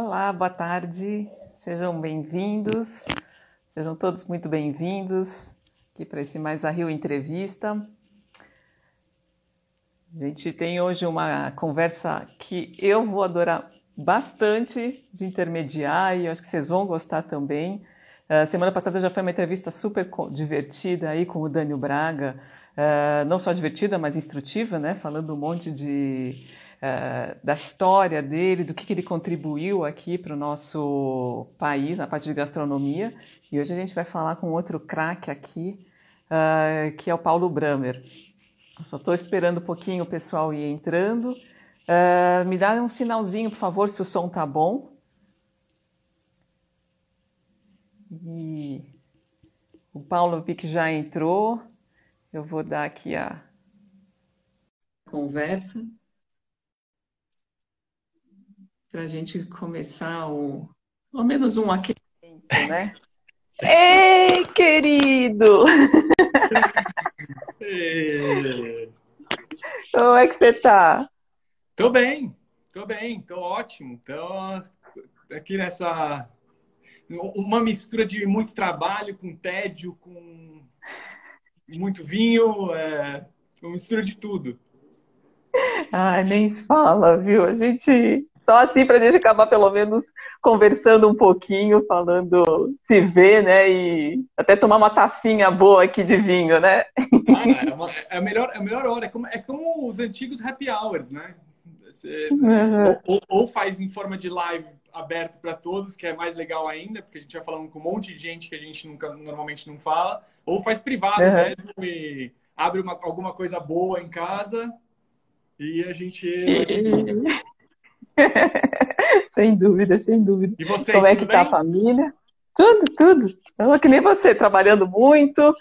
Olá, boa tarde, sejam bem-vindos, sejam todos muito bem-vindos aqui para esse Mais a Rio Entrevista. A gente tem hoje uma conversa que eu vou adorar bastante de intermediar e eu acho que vocês vão gostar também. Semana passada já foi uma entrevista super divertida aí com o Dânio Braga, não só divertida, mas instrutiva, né? Falando um monte da história dele, do que ele contribuiu aqui para o nosso país, na parte de gastronomia. E hoje a gente vai falar com outro craque aqui, que é o Paulo Bramer. Eu só estou esperando um pouquinho o pessoal ir entrando. Me dá um sinalzinho, por favor, se o som tá bom. E o Paulo vi que já entrou. Eu vou dar aqui a conversa para a gente começar ao menos um aquecimento, né? Ei, querido! Como é que você tá? Tô bem, tô ótimo. Tô aqui nessa uma mistura de muito trabalho com tédio, com muito vinho, uma mistura de tudo. Ai, nem fala, viu? A gente só assim para a gente acabar pelo menos conversando um pouquinho, falando, se vê, né? E até tomar uma tacinha boa aqui de vinho, né? É a melhor hora. É como os antigos happy hours, né? Você, Uhum. ou faz em forma de live aberto para todos, que é mais legal ainda, porque a gente vai falando com um monte de gente que a gente normalmente não fala, ou faz privado Uhum. mesmo e abre alguma coisa boa em casa e a gente vai seguindo. E... Sem dúvida, sem dúvida. E Como vocês, é tudo que tá a bem? família? Tudo, tudo. Eu, que nem você, trabalhando muito.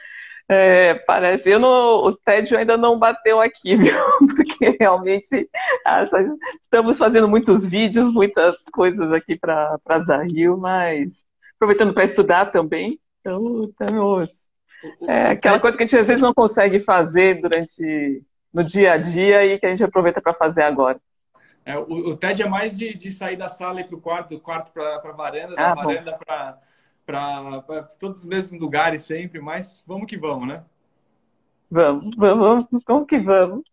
Parece, o tédio ainda não bateu aqui, viu? Porque realmente estamos fazendo muitos vídeos, muitas coisas aqui para Zahil, mas aproveitando para estudar também. Então, estamos, O, o, o aquela TED, coisa que a gente às vezes não consegue fazer no dia a dia e que a gente aproveita para fazer agora. o TED é mais de sair da sala e para o quarto, do quarto para a varanda, da Ah, bom, varanda para todos os mesmos lugares sempre, mas vamos que vamos, né? vamos que vamos.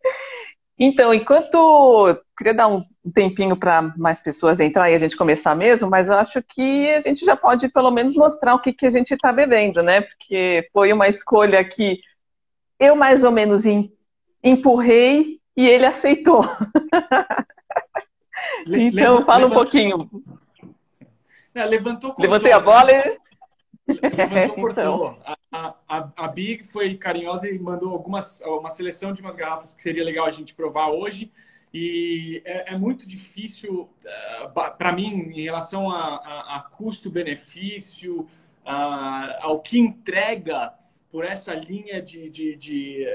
Então, enquanto queria dar um tempinho para mais pessoas entrar e a gente começar mesmo, mas eu acho que a gente já pode pelo menos mostrar o que a gente está bebendo, né? Porque foi uma escolha que eu mais ou menos empurrei e ele aceitou. Então, fala um Levantou, pouquinho. levantou, Levantei a cortou, né? bola e... Levantou, Então, cortou. A Big foi carinhosa e mandou uma seleção de umas garrafas que seria legal a gente provar hoje. E é muito difícil, para mim, em relação a custo-benefício, ao que entrega por essa linha de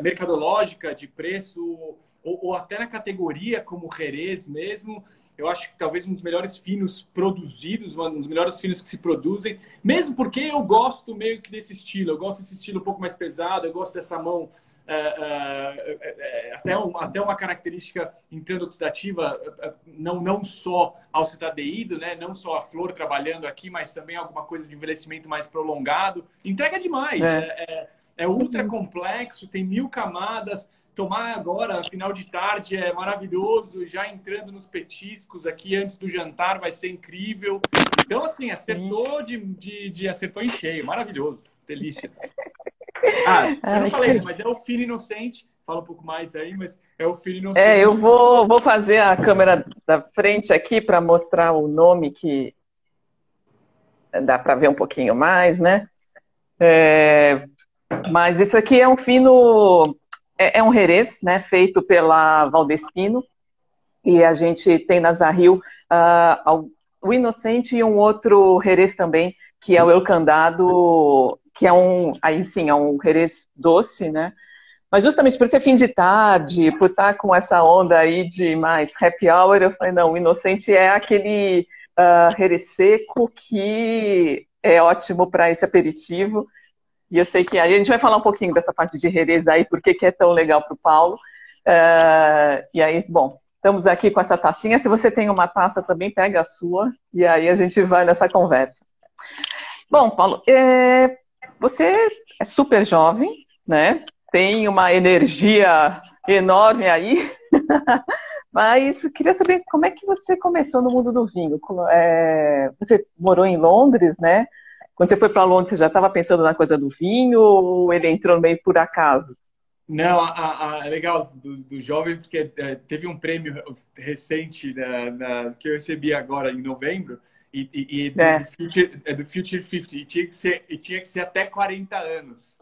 mercadológica, de preço, ou até na categoria como Jerez mesmo. Eu acho que talvez um dos melhores finos produzidos, um dos melhores finos que se produzem, mesmo porque eu gosto meio que desse estilo. Eu gosto desse estilo um pouco mais pesado, eu gosto dessa mão até uma característica intrando-oxidativa, não só ao cetadeído, né? Não só a flor trabalhando aqui, mas também alguma coisa de envelhecimento mais prolongado. Entrega demais, é. é ultra complexo, tem 1000 camadas. Tomar agora, final de tarde, é maravilhoso, já entrando nos petiscos aqui antes do jantar, vai ser incrível. Então, assim, acertou acertou em cheio, maravilhoso, delícia. Eu não Ai, falei, né? Mas é o Filho Inocente. Fala um pouco mais aí, mas é o Filho eu Inocente. vou fazer a câmera da frente aqui para mostrar o nome que dá para ver um pouquinho mais, né? É, mas isso aqui é um fino, é um Jerez, né, feito pela Valdespino, e a gente tem na Zahil o Inocente e um outro Jerez também, que é o El Candado, que é aí sim, é um Jerez doce, né, mas justamente por ser fim de tarde, por estar com essa onda aí de mais happy hour, eu falei, não, o Inocente é aquele Jerez seco que é ótimo para esse aperitivo. E eu sei que aí a gente vai falar um pouquinho dessa parte de Jerez aí, por que é tão legal para o Paulo. E aí, bom, Estamos aqui com essa tacinha. Se você tem uma taça também, pega a sua. E aí a gente vai nessa conversa. Bom, Paulo, você é super jovem, né? Tem uma energia enorme aí. Mas queria saber como é que você começou no mundo do vinho. Você morou em Londres, né? Quando você foi para Londres, você já estava pensando na coisa do vinho ou ele entrou meio por acaso? Não, é legal do jovem, porque teve um prêmio recente que eu recebi agora em novembro, e É. do Future 50, e tinha que ser até 40 anos.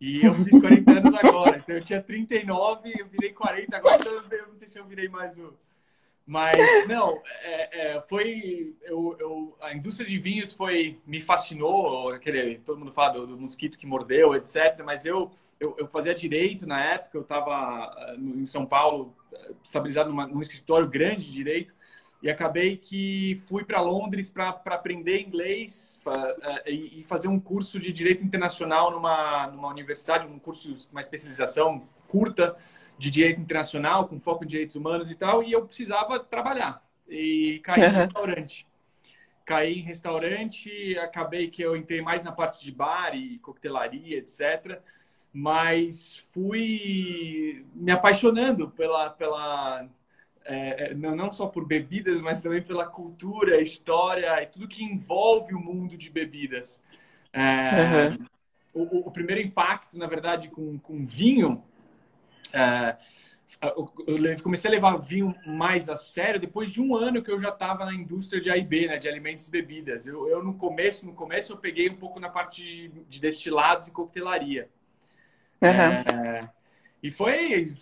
E eu fiz 40 anos agora, então eu tinha 39, eu virei 40 agora, então eu não sei se eu virei mais um. Mas, não, a indústria de vinhos me fascinou, todo mundo fala do mosquito que mordeu, etc. Mas eu fazia direito na época, eu estava em São Paulo, estabilizado num escritório grande de direito, e acabei que fui para Londres para aprender inglês e fazer um curso de direito internacional numa universidade, uma especialização curta de direito internacional, com foco em direitos humanos e tal, e eu precisava trabalhar. E caí em restaurante. Caí em restaurante, acabei que eu entrei mais na parte de bar e coquetelaria, etc. Mas fui me apaixonando não só por bebidas, mas também pela cultura, história e tudo que envolve o mundo de bebidas. Uhum. O primeiro impacto, na verdade, com vinho, eu comecei a levar vinho mais a sério depois de um ano que eu já estava na indústria de A&B, né, de alimentos e bebidas. Eu no começo eu peguei um pouco na parte de destilados e coquetelaria. Uhum. E foi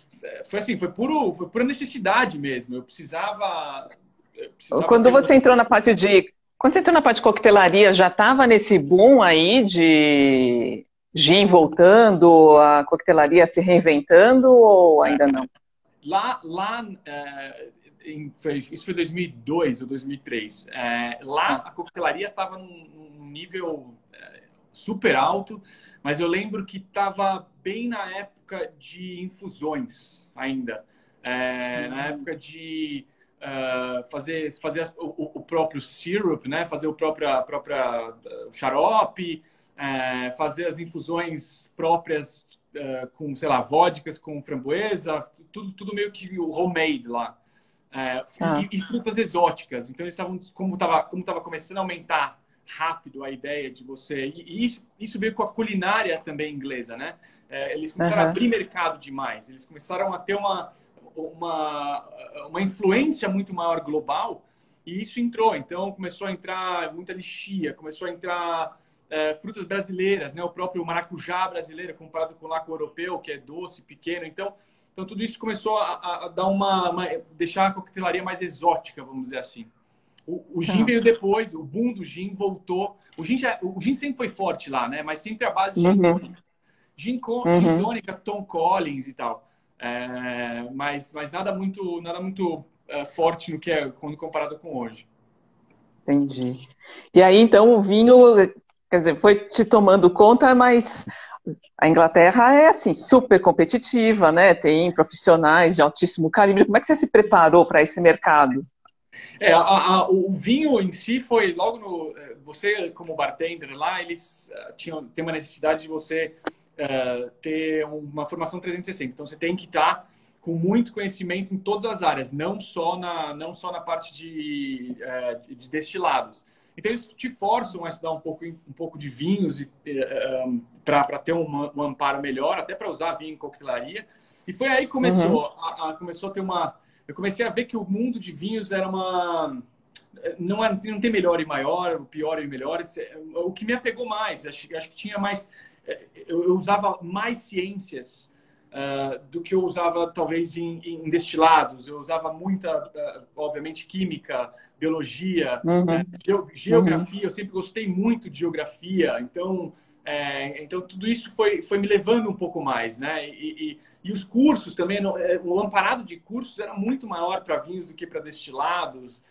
assim, foi pura necessidade mesmo. Eu precisava Quando ter você entrou na parte de. Quando você entrou na parte de coquetelaria, já estava nesse boom aí de gin voltando, a coquetelaria se reinventando ou ainda não? Isso foi 2002 ou 2003. Lá Ah, a coquetelaria estava num nível super alto, mas eu lembro que estava bem na época de infusões ainda. Na época de fazer o próprio syrup, né? Fazer o xarope, fazer as infusões próprias com, sei lá, vodkas com framboesa, tudo meio que o homemade lá. ah, E frutas exóticas. Então, eles estavam, como estava começando a aumentar rápido a ideia de você. E isso veio com a culinária também inglesa, né? Eles começaram a aham, abrir mercado demais. Eles começaram a ter uma influência muito maior global. E isso entrou. Então, começou a entrar muita lixia, começou a entrar frutas brasileiras, né? O próprio maracujá brasileiro, comparado com o laco europeu, que é doce, pequeno. Então tudo isso começou a dar deixar a coquetelaria mais exótica, vamos dizer assim. O gin tá. veio depois, o boom do gin voltou. O gin sempre foi forte lá, né? Mas sempre a base de gin Uhum, tônica. Gin uhum, tônica, Tom Collins e tal. Mas nada muito forte no que é quando comparado com hoje. entendi. E aí, então, o vinho, quer dizer, foi te tomando conta, mas a Inglaterra é, assim, super competitiva, né? Tem profissionais de altíssimo calibre. Como é que você se preparou para esse mercado? O vinho em si foi logo no. Você, como bartender lá, eles têm uma necessidade de você ter uma formação 360. Então, você tem que estar com muito conhecimento em todas as áreas, não só na parte de destilados. Então, eles te forçam a estudar um pouco de vinhos para ter um amparo melhor, até para usar vinho em coquetelaria. E foi aí que Uhum, começou a ter uma. Eu comecei a ver que o mundo de vinhos era uma. Não tem melhor e maior, pior e melhor. O que me apegou mais, acho que tinha mais. Eu usava mais ciências do que eu usava, talvez, em destilados. Eu usava muita, obviamente, química, biologia, uhum, uhum, geografia. Eu sempre gostei muito de geografia. Então tudo isso foi me levando um pouco mais, né? E os cursos também, o amparado de cursos era muito maior para vinhos do que para destilados.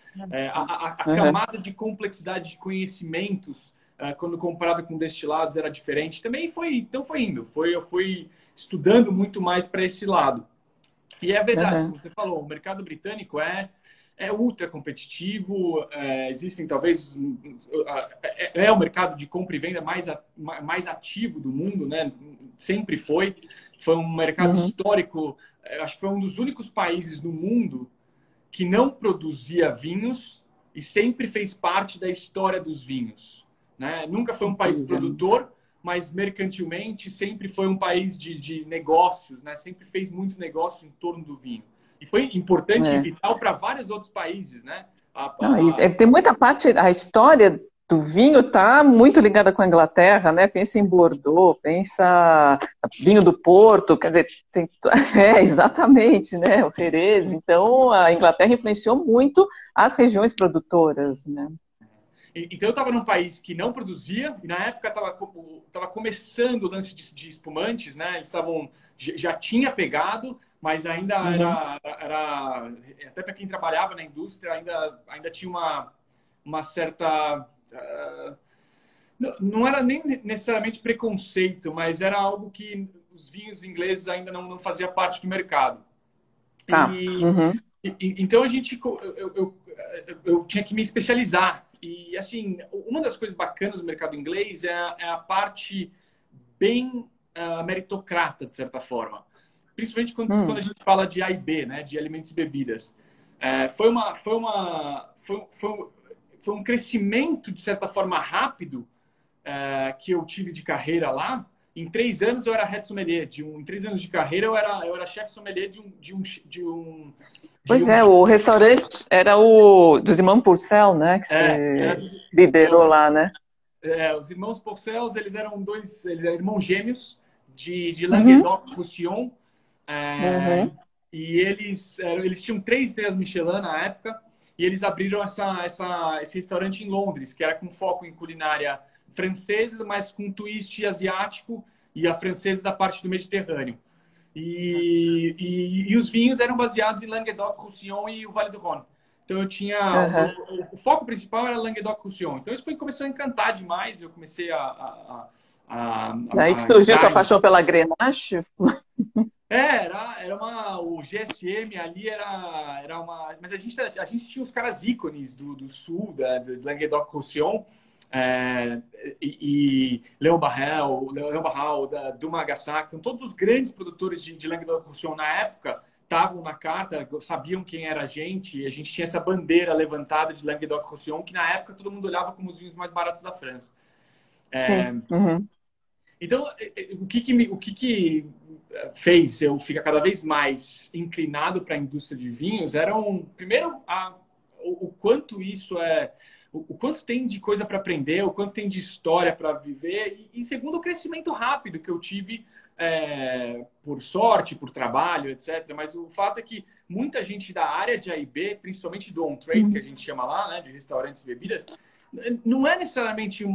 A uhum. camada de complexidade de conhecimentos, quando comparado com destilados, era diferente. Também então foi indo. Eu fui estudando muito mais para esse lado. E é verdade, Uhum. como você falou, o mercado britânico é ultra competitivo, existem talvez é o mercado de compra e venda mais ativo do mundo, né? Sempre foi um mercado Uhum. histórico. Acho que foi um dos únicos países no mundo que não produzia vinhos e sempre fez parte da história dos vinhos, né? Nunca foi um país Incrível. produtor, mas mercantilmente sempre foi um país de negócios, né? Sempre fez muito negócio em torno do vinho. E foi importante e É. vital para vários outros países, né? Não, tem muita parte, a história do vinho está muito ligada com a Inglaterra, né? Pensa em Bordeaux, pensa vinho do Porto, quer dizer, exatamente, né? O Jerez. Então, a Inglaterra influenciou muito as regiões produtoras, né? Então eu estava num país que não produzia, e na época estava começando o lance de espumantes, né? Eles estavam, já tinha pegado, mas ainda Uhum. era até para quem trabalhava na indústria, ainda tinha uma certa. Não era nem necessariamente preconceito, mas era algo que os vinhos ingleses ainda não fazia parte do mercado. Tá. E, Uhum. então a gente, eu tinha que me especializar. E assim, uma das coisas bacanas do mercado inglês é a parte bem meritocrata, de certa forma. Principalmente quando a Hum. gente fala de A e B, né, de alimentos e bebidas. Foi um crescimento, de certa forma, rápido que eu tive de carreira lá. Em 3 anos eu era head sommelier. Em 3 anos de carreira eu era chefe sommelier de Pois um é, o restaurante era o dos irmãos Purcell, né? Que era você dos, liderou lá, né? os irmãos Porcels. Eles eram irmãos gêmeos de Uhum. Languedoc-Roussillon. É, Uhum. e eles tinham 3 estrelas Michelin na época, e eles abriram esse restaurante em Londres, que era com foco em culinária francesa, mas com twist asiático e a francesa da parte do Mediterrâneo. E os vinhos eram baseados em Languedoc-Roussillon e o Vale do Rhône. Então eu tinha Uhum. o foco principal era Languedoc-Roussillon. Então isso começou a encantar demais. Eu comecei Daí que a surgiu sua entrar em paixão pela Grenache? o GSM ali era uma. Mas a gente tinha os caras ícones do sul, de Languedoc-Roussillon, é, Léon Barral, do Magassac, então todos os grandes produtores de Languedoc-Roussillon na época estavam na carta, sabiam quem era a gente tinha essa bandeira levantada de Languedoc-Roussillon, que na época todo mundo olhava como os vinhos mais baratos da França. Sim. Uhum. Então, o que fez eu ficar cada vez mais inclinado para a indústria de vinhos primeiro, o quanto isso o quanto tem de coisa para aprender, o quanto tem de história para viver, e segundo, o crescimento rápido que eu tive por sorte, por trabalho, etc. Mas o fato é que muita gente da área de A e B, principalmente do on-trade, que a Uhum. gente chama lá, né, de restaurantes e bebidas, não é necessariamente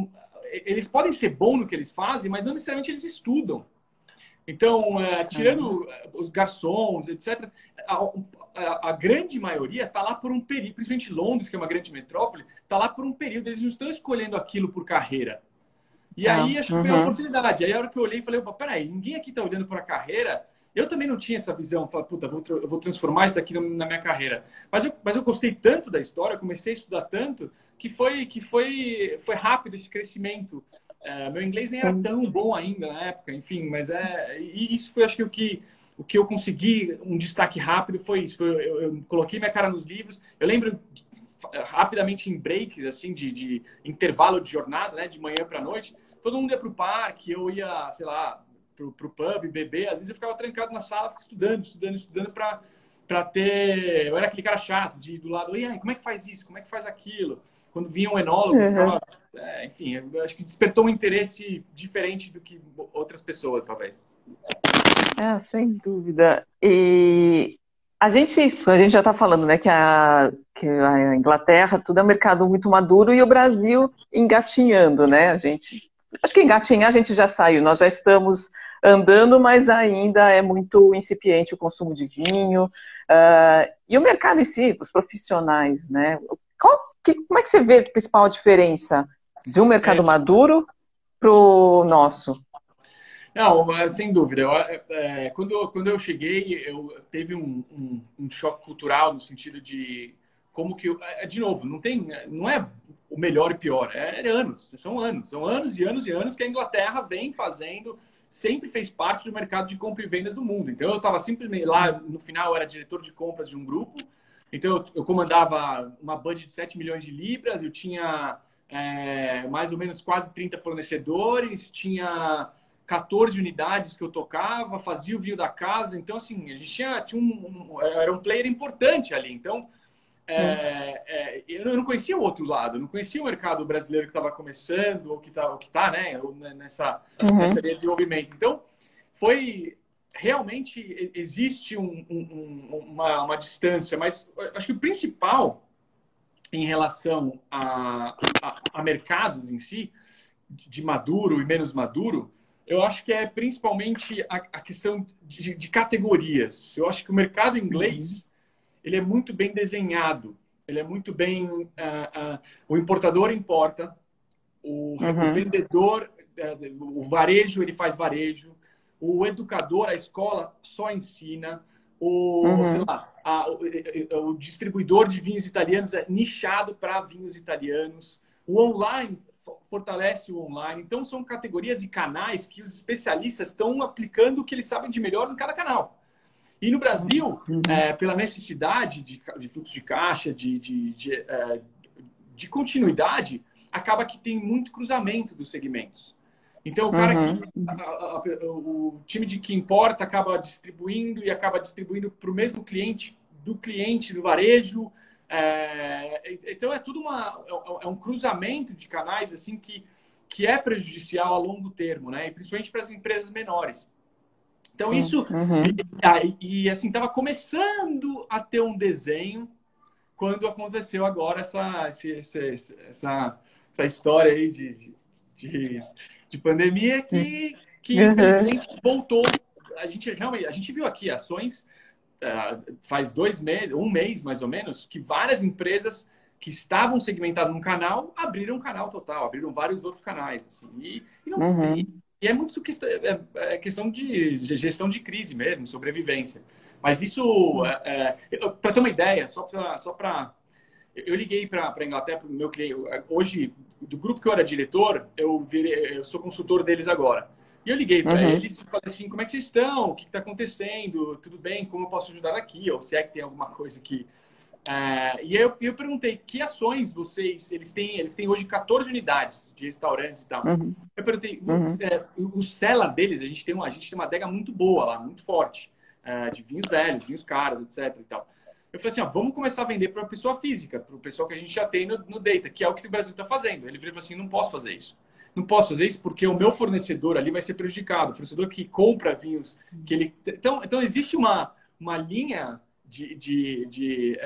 eles podem ser bons no que eles fazem, mas não necessariamente eles estudam. Então, tirando os garçons, etc., a grande maioria está lá por um período, principalmente Londres, que é uma grande metrópole, está lá por um período, eles não estão escolhendo aquilo por carreira. E Tá. aí, acho que foi a Uhum. oportunidade. Aí, a hora que eu olhei, falei, opa, peraí, ninguém aqui está olhando para a carreira. Eu também não tinha essa visão, falei, puta, eu vou transformar isso aqui na minha carreira. Mas eu gostei tanto da história, comecei a estudar tanto, que foi rápido esse crescimento. Meu inglês nem era Sim. tão bom ainda na época, enfim, mas e isso foi, acho que o que eu consegui um destaque rápido foi isso. Eu coloquei minha cara nos livros. Eu lembro rapidamente em breaks, assim, de intervalo de jornada, né, de manhã para noite, todo mundo ia para o parque, eu ia, sei lá, pro pub, beber. Às vezes eu ficava trancado na sala, estudando para ter. Eu era aquele cara chato de ir do lado, e aí, como é que faz isso? Como é que faz aquilo? Quando vinha um enólogo, eu Uhum. ficava. Enfim, eu acho que despertou um interesse diferente do que outras pessoas, talvez. Sem dúvida. E a gente já está falando, né, que a Inglaterra, tudo é um mercado muito maduro e o Brasil engatinhando, né? Acho que engatinhar a gente já saiu, nós já estamos andando, mas ainda é muito incipiente o consumo de vinho. E o mercado em si, os profissionais, né? Como é que você vê a principal diferença de um É, mercado maduro para o nosso? Não, mas sem dúvida. Quando eu cheguei, eu teve um choque cultural no sentido de como que, de novo, não é o melhor e pior, são anos e anos e anos que a Inglaterra vem fazendo, sempre fez parte do mercado de compra e vendas do mundo. Então eu estava simplesmente lá, no final eu era diretor de compras de um grupo, então eu comandava uma budget de 7 milhões de libras, eu tinha mais ou menos quase 30 fornecedores, tinha 14 unidades que eu tocava, fazia o vinho da casa. Então, assim, a gente era um player importante ali. Então, eu não conhecia o outro lado, eu não conhecia o mercado brasileiro que estava começando, ou que está, né, nessa linha de desenvolvimento. Então, foi realmente existe uma distância, mas acho que o principal em relação a mercados em si, de maduro e menos maduro, eu acho que é principalmente a questão de categorias. Eu acho que o mercado inglês ele é muito bem desenhado, ele é muito bem... o importador importa, o vendedor, o varejo, ele faz varejo, o educador, a escola só ensina, sei lá, o distribuidor de vinhos italianos é nichado para vinhos italianos, o online fortalece o online. Então, são categorias e canais que os especialistas estão aplicando o que eles sabem de melhor em cada canal. E no Brasil, pela necessidade de fluxo de caixa, de continuidade, acaba que tem muito cruzamento dos segmentos. Então, o cara o time de que importa acaba distribuindo e acaba distribuindo para o mesmo cliente do varejo. Então, é tudo um cruzamento de canais assim que é prejudicial a longo termo, né? E principalmente para as empresas menores. Então, isso... E assim, estava começando a ter um desenho quando aconteceu agora essa história aí de pandemia que infelizmente voltou. A gente viu aqui ações faz 2 meses, um mês mais ou menos, que várias empresas que estavam segmentadas num canal abriram um canal total, abriram vários outros canais. Assim, e é muito questão de gestão de crise mesmo, sobrevivência. Mas isso, para ter uma ideia, só para... Eu liguei para a Inglaterra, para o meu cliente. Hoje, do grupo que eu era diretor, eu sou consultor deles agora. E eu liguei para eles e falei assim, como é que vocês estão? O que está acontecendo? Tudo bem? Como eu posso ajudar aqui? Ou se é que tem alguma coisa que... E eu perguntei, que ações eles têm hoje 14 unidades de restaurantes e tal. Eu perguntei, o seller deles, a gente tem uma adega muito boa lá, muito forte, de vinhos velhos, vinhos caros, etc. E tal. Eu falei assim, vamos começar a vender para a pessoa física, para o pessoal que a gente já tem no Data, que é o que o Brasil está fazendo. Ele falou assim, não posso fazer isso. Não posso fazer isso porque o meu fornecedor ali vai ser prejudicado. O fornecedor que compra vinhos, que ele... Então existe uma linha de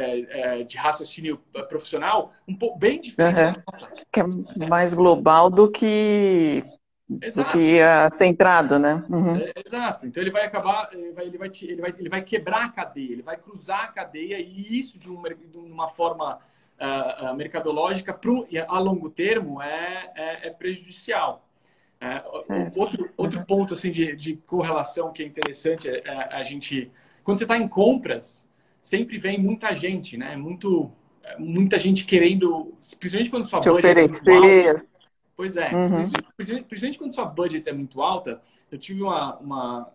raciocínio profissional um pouco bem diferente. Que é mais global do que centrado, né? Exato. Então ele vai acabar, ele vai quebrar a cadeia, ele vai cruzar a cadeia e isso de uma forma mercadológica a longo termo é prejudicial. Outro ponto assim de correlação que é interessante a gente, quando você está em compras, sempre vem muita gente, né? Muita gente querendo, principalmente quando sua budget é muito alta. Pois é, principalmente quando sua budget é muito alta. Eu tive uma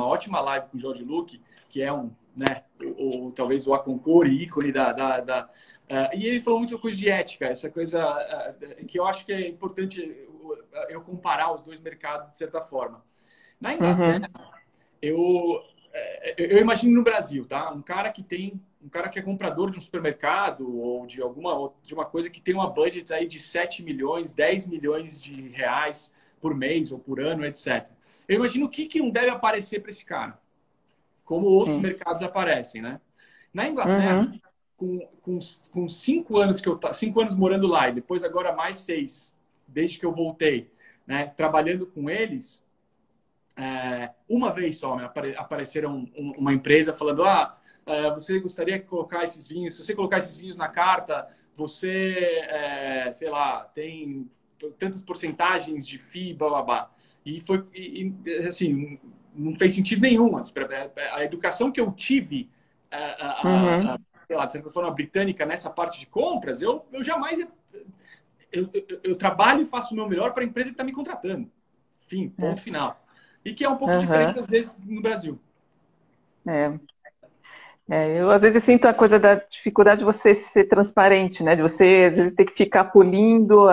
ótima live com o Jorge Luque, que é talvez o Aconcor ícone e ele falou muita coisa de ética, essa coisa que eu acho que é importante eu comparar os dois mercados de certa forma. Na Inglaterra, eu imagino no Brasil, tá? Um cara que é comprador de um supermercado ou de uma coisa que tem uma budget aí de 7 milhões, 10 milhões de reais por mês ou por ano, etc. Eu imagino o que não deve aparecer para esse cara, como outros mercados aparecem, né? Na Inglaterra, com 5 anos 5 anos morando lá e depois agora mais 6, desde que eu voltei, né, trabalhando com eles, uma vez só apareceram uma empresa falando você gostaria de colocar esses vinhos, se você colocar esses vinhos na carta, você, sei lá, tem tantas porcentagens de FII, blá, blá, blá. E foi, assim, não fez sentido nenhum. A educação que eu tive, Uhum. sei lá, de certa forma britânica nessa parte de compras, eu jamais. Eu trabalho e faço o meu melhor para a empresa que está me contratando. Fim, ponto É. final. E que é um pouco diferente, Aham. às vezes, no Brasil. É. Eu às vezes sinto a coisa da dificuldade de você ser transparente, né? De você às vezes ter que ficar polindo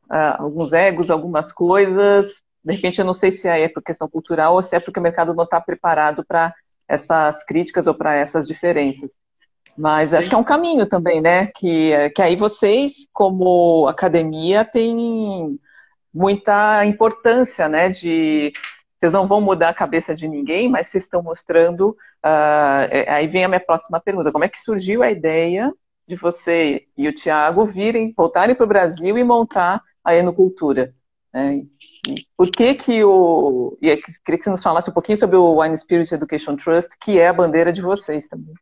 alguns egos, algumas coisas. De repente eu não sei se é por questão cultural ou se é porque o mercado não está preparado para essas críticas ou para essas diferenças. Mas acho Sem que é um caminho também, né? Que aí vocês, como academia, têm muita importância, né? Vocês não vão mudar a cabeça de ninguém, mas vocês estão mostrando. Aí vem a minha próxima pergunta: como é que surgiu a ideia de você e o Thiago voltarem para o Brasil e montar a Enocultura? Né? Por que que o. E queria que você nos falasse um pouquinho sobre o Wine Spirit Education Trust, que é a bandeira de vocês também.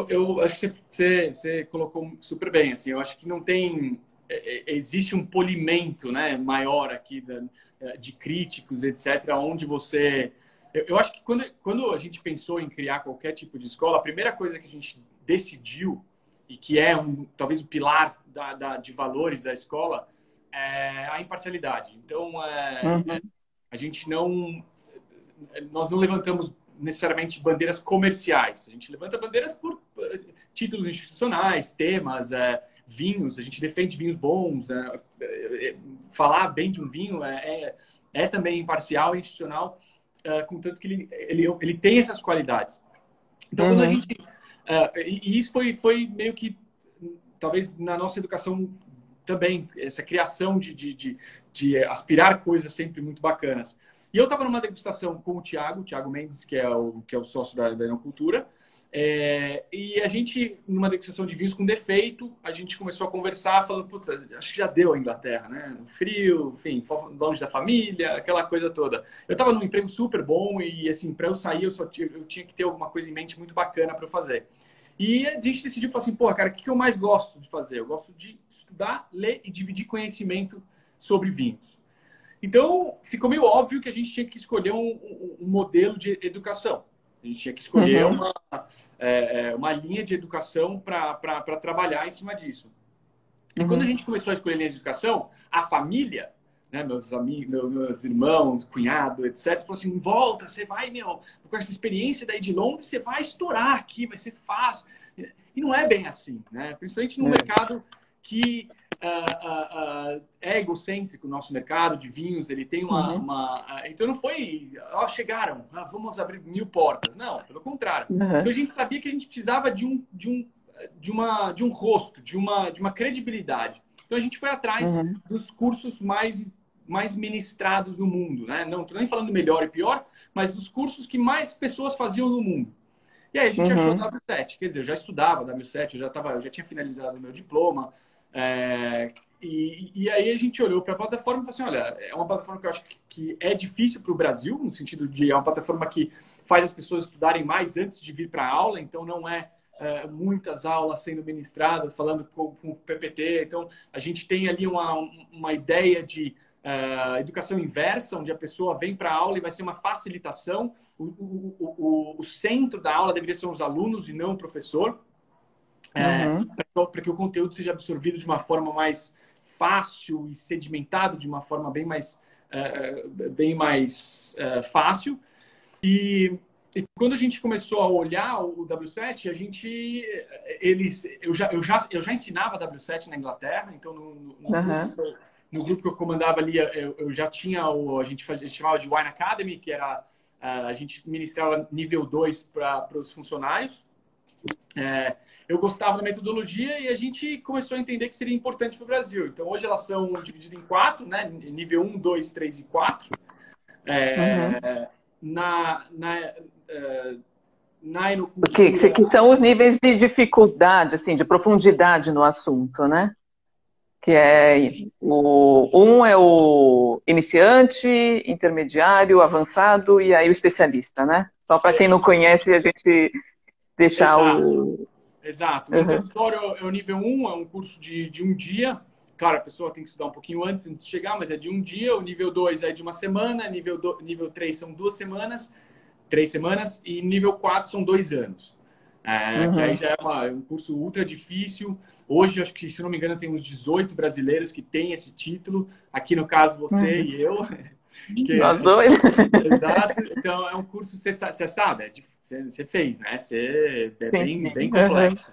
eu acho que você colocou super bem. Assim, eu acho que não tem. Existe um polimento, né, maior aqui de críticos, etc., onde você. Eu acho que quando a gente pensou em criar qualquer tipo de escola, a primeira coisa que a gente decidiu, e que é talvez o pilar de valores da escola, é a imparcialidade. Então, Uhum, a gente não. Nós não levantamos necessariamente bandeiras comerciais. A gente levanta bandeiras por títulos institucionais, temas, vinhos. A gente defende vinhos bons. Falar bem de um vinho é também imparcial e institucional, contanto que ele tem essas qualidades. Então, quando a uhum, gente... e isso foi meio que, talvez, na nossa educação também, essa criação de aspirar coisas sempre muito bacanas. E eu estava numa degustação com o Thiago Mendes, que é o sócio da Enocultura, e a gente, numa degustação de vinhos com defeito, a gente começou a conversar, falando, putz, acho que já deu a Inglaterra, né? Frio, enfim, longe da família, aquela coisa toda. Eu estava num emprego super bom e, assim, para eu sair, eu tinha que ter alguma coisa em mente muito bacana para eu fazer. E a gente decidiu, falar assim, pô, cara, o que eu mais gosto de fazer? Eu gosto de estudar, ler e dividir conhecimento sobre vinhos. Então, ficou meio óbvio que a gente tinha que escolher um modelo de educação. A gente tinha que escolher uhum, uma linha de educação para trabalhar em cima disso. E quando a uhum, gente começou a escolher linha de educação, a família, né, meus amigos, meus irmãos, cunhado, etc., falou assim: volta, você vai, meu, com essa experiência daí de Londres, você vai estourar aqui, vai ser fácil. E não é bem assim, né? Principalmente num é, mercado que é egocêntrico, o nosso mercado de vinhos, ele tem uhum, então não foi, chegaram, vamos abrir 1000 portas. Não, pelo contrário. Então uhum, a gente sabia que a gente precisava de um rosto, de uma credibilidade. Então a gente foi atrás uhum, dos cursos mais ministrados no mundo, né? Não estou nem falando melhor e pior, mas dos cursos que mais pessoas faziam no mundo. E aí a gente achou o uhum, W7, quer dizer, eu já estudava W7, eu já tinha finalizado o meu diploma, e aí a gente olhou para a plataforma e falou assim, olha, é uma plataforma que eu acho que é difícil para o Brasil, no sentido de é uma plataforma que faz as pessoas estudarem mais antes de vir para a aula, então não muitas aulas sendo ministradas, falando com o PPT. Então, a gente tem ali uma ideia de educação inversa, onde a pessoa vem para a aula e vai ser uma facilitação. O centro da aula deveria ser os alunos e não o professor, uhum, para que o conteúdo seja absorvido de uma forma mais fácil e sedimentado de uma forma bem mais fácil. E quando a gente começou a olhar o W7, eu já ensinava W7 na Inglaterra, então uhum, no grupo que eu comandava ali, eu já tinha a gente chamava de Wine Academy, que era a gente ministrava nível 2 para os funcionários. Eu gostava da metodologia e a gente começou a entender que seria importante para o Brasil. Então, hoje elas são divididas em 4, né? Nível 1, 2, 3 e 4. uhum. É, na, na, na Que enocultura. são os níveis de dificuldade, assim, de profundidade no assunto, né? Que é um é o iniciante, intermediário, avançado e aí o especialista, né? Só para quem não conhece, a gente deixar Exato, o. exato. O Uhum, introdutório é o nível 1, é um curso de um dia, Claro, a pessoa tem que estudar um pouquinho antes de chegar, mas é de um dia. O nível 2 é de uma semana. Nível 3 são 2 semanas, 3 semanas. E nível 4 são 2 anos. Que aí Uhum. já é um curso ultra difícil. Hoje, acho que, se não me engano, tem uns 18 brasileiros que têm esse título. Aqui, no caso, você Uhum. e eu. Que Nós dois. exato. Então, é um curso, você sabe, você fez, né? É Sim, bem, sim. bem Uhum. complexo.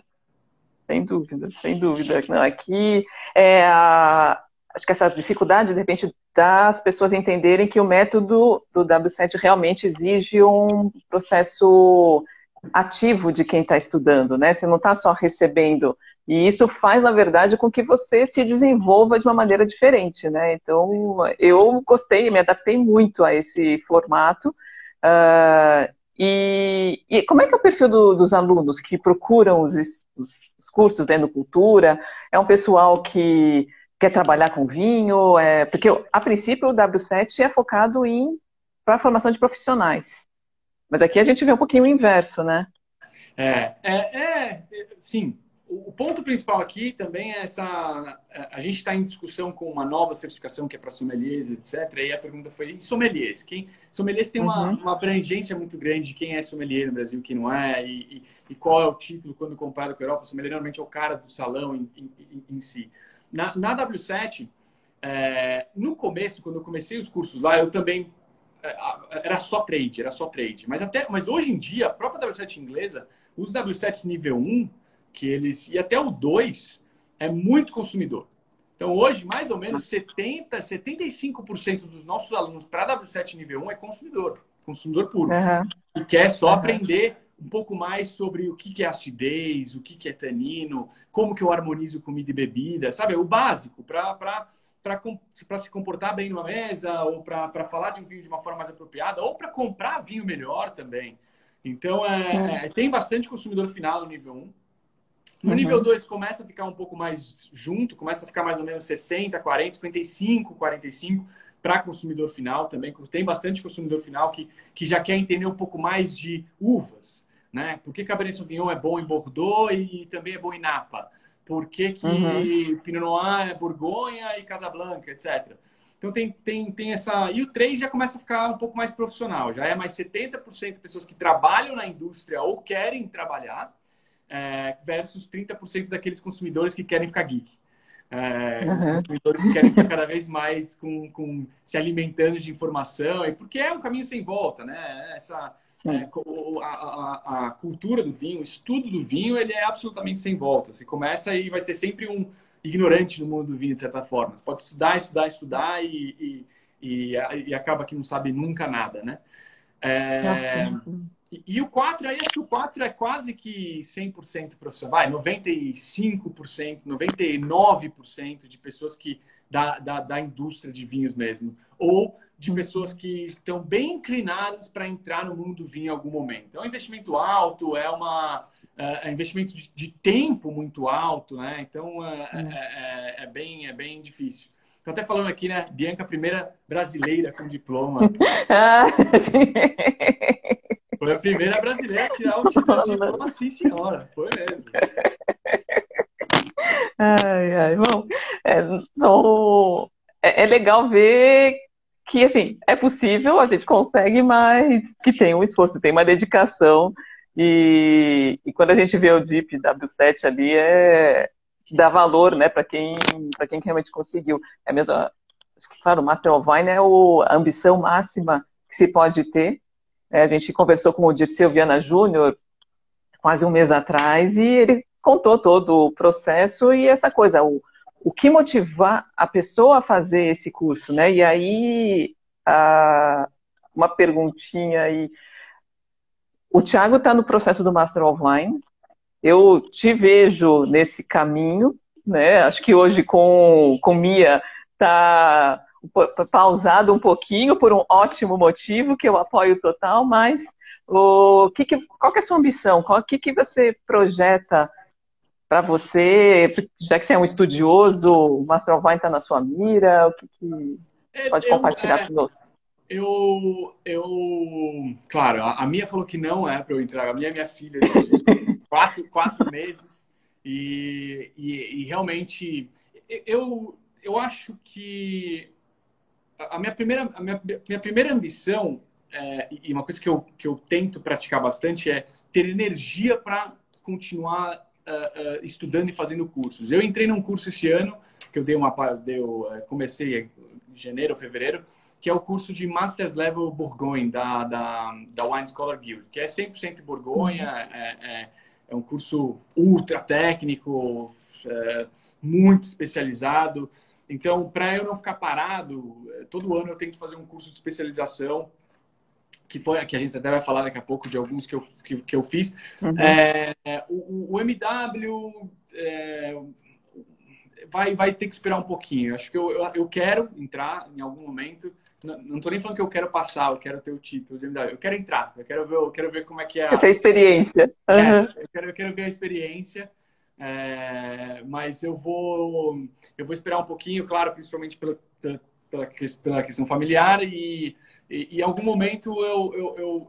Sem dúvida, sem dúvida. Não, aqui acho que essa dificuldade, de repente, das pessoas entenderem que o método do W7 realmente exige um processo ativo de quem está estudando, né? Você não está só recebendo. E isso faz, na verdade, com que você se desenvolva de uma maneira diferente, né? Então, eu gostei, me adaptei muito a esse formato. E como é que é o perfil dos alunos que procuram os cursos dentro cultura? É um pessoal que quer trabalhar com vinho? Porque, a princípio, o W7 é focado para a formação de profissionais. Mas aqui a gente vê um pouquinho o inverso, né? Sim. O ponto principal aqui também é essa. A gente está em discussão com uma nova certificação que é para sommeliers, etc. E a pergunta foi: e sommeliers? Sommeliers tem Uhum, uma abrangência muito grande de quem é sommelier no Brasil, quem não é, e qual é o título quando comparado com a Europa. O sommelier normalmente é o cara do salão em si. Na W7, no começo, quando eu comecei os cursos lá, eu também era só trade, era só trade. Mas hoje em dia, a própria W7 inglesa, os W7 nível 1, e até o 2 é muito consumidor. Então, hoje, mais ou menos 75% dos nossos alunos para W7 nível 1 é consumidor puro. uhum, E quer só uhum, aprender um pouco mais sobre o que é acidez, o que é tanino, como que eu harmonizo comida e bebida, sabe? O básico para se comportar bem numa mesa, ou para falar de um vinho de uma forma mais apropriada, ou para comprar vinho melhor também. Então, tem bastante consumidor final no nível 1. No nível uhum, 2 começa a ficar um pouco mais junto, começa a ficar mais ou menos 60, 40, 55, 45 para consumidor final também. Tem bastante consumidor final que já quer entender um pouco mais de uvas, né? Por que Cabernet Sauvignon é bom em Bordeaux e também é bom em Napa? Por que uhum, que Pinot Noir é Borgonha e Casablanca, etc. Então tem essa... E o 3 já começa a ficar um pouco mais profissional. Já é mais 70% pessoas que trabalham na indústria ou querem trabalhar, versus 30% daqueles consumidores que querem ficar geek. Os uhum, consumidores que querem ficar cada vez mais se alimentando de informação, e porque é um caminho sem volta, né? sim. A cultura do vinho, o estudo do vinho, ele é absolutamente sem volta. Você começa e vai ter sempre um ignorante no mundo do vinho, de certa forma. Você pode estudar, estudar, estudar e acaba que não sabe nunca nada, né? Nossa. É, e o 4 aí acho que o 4 é quase que 100% profissional. Vai, 95%, 99% de pessoas da indústria de vinhos mesmo. Ou de pessoas que estão bem inclinadas para entrar no mundo do vinho em algum momento. É um investimento alto, é investimento de tempo muito alto, né? Então é bem difícil. Estou até falando aqui, né? Bianca, a primeira brasileira com diploma. Ah, Foi a primeira brasileira a tirar o título de diploma, sim, senhora. Foi mesmo. ai, ai, bom, é, é legal ver que, assim, é possível, a gente consegue, mas que tem um esforço, tem uma dedicação, e quando a gente vê o DIP W7 ali, dá valor, né, para quem realmente conseguiu. É mesmo, acho que, claro, o Master of Wine é a ambição máxima que se pode ter. A gente conversou com o Dirceu Viana Júnior quase um mês atrás, e ele contou todo o processo e essa coisa, o que motivar a pessoa a fazer esse curso, né? E aí, uma perguntinha aí. O Thiago está no processo do Master of Wine, eu te vejo nesse caminho, né? Acho que hoje com Mia está pausado um pouquinho por um ótimo motivo que eu apoio total, mas qual que é a sua ambição? Que você projeta para você? Já que você é um estudioso, o Master of Wine está na sua mira, o que É, pode compartilhar conosco? Claro, a Mia falou que não é para eu entrar. A Mia é minha filha de 4 meses e realmente eu acho que minha primeira ambição, e uma coisa que eu tento praticar bastante, é ter energia para continuar estudando e fazendo cursos. Eu entrei num curso esse ano, que comecei em janeiro ou fevereiro, que é o curso de Master Level Bourgogne, da Wine Scholar Guild, que é 100% Borgonha, é um curso ultra técnico, muito especializado. Então, para eu não ficar parado, todo ano eu tento fazer um curso de especialização, que a gente até vai falar daqui a pouco de alguns que eu fiz. Uhum. O MW vai ter que esperar um pouquinho. Acho que eu quero entrar em algum momento. Não estou nem falando que eu quero passar, eu quero ter o título de MW. Eu quero entrar, eu quero ver como é que é. Você tem experiência. Uhum. Eu quero ver a experiência. Mas eu vou esperar um pouquinho, claro, principalmente pela questão familiar e em algum momento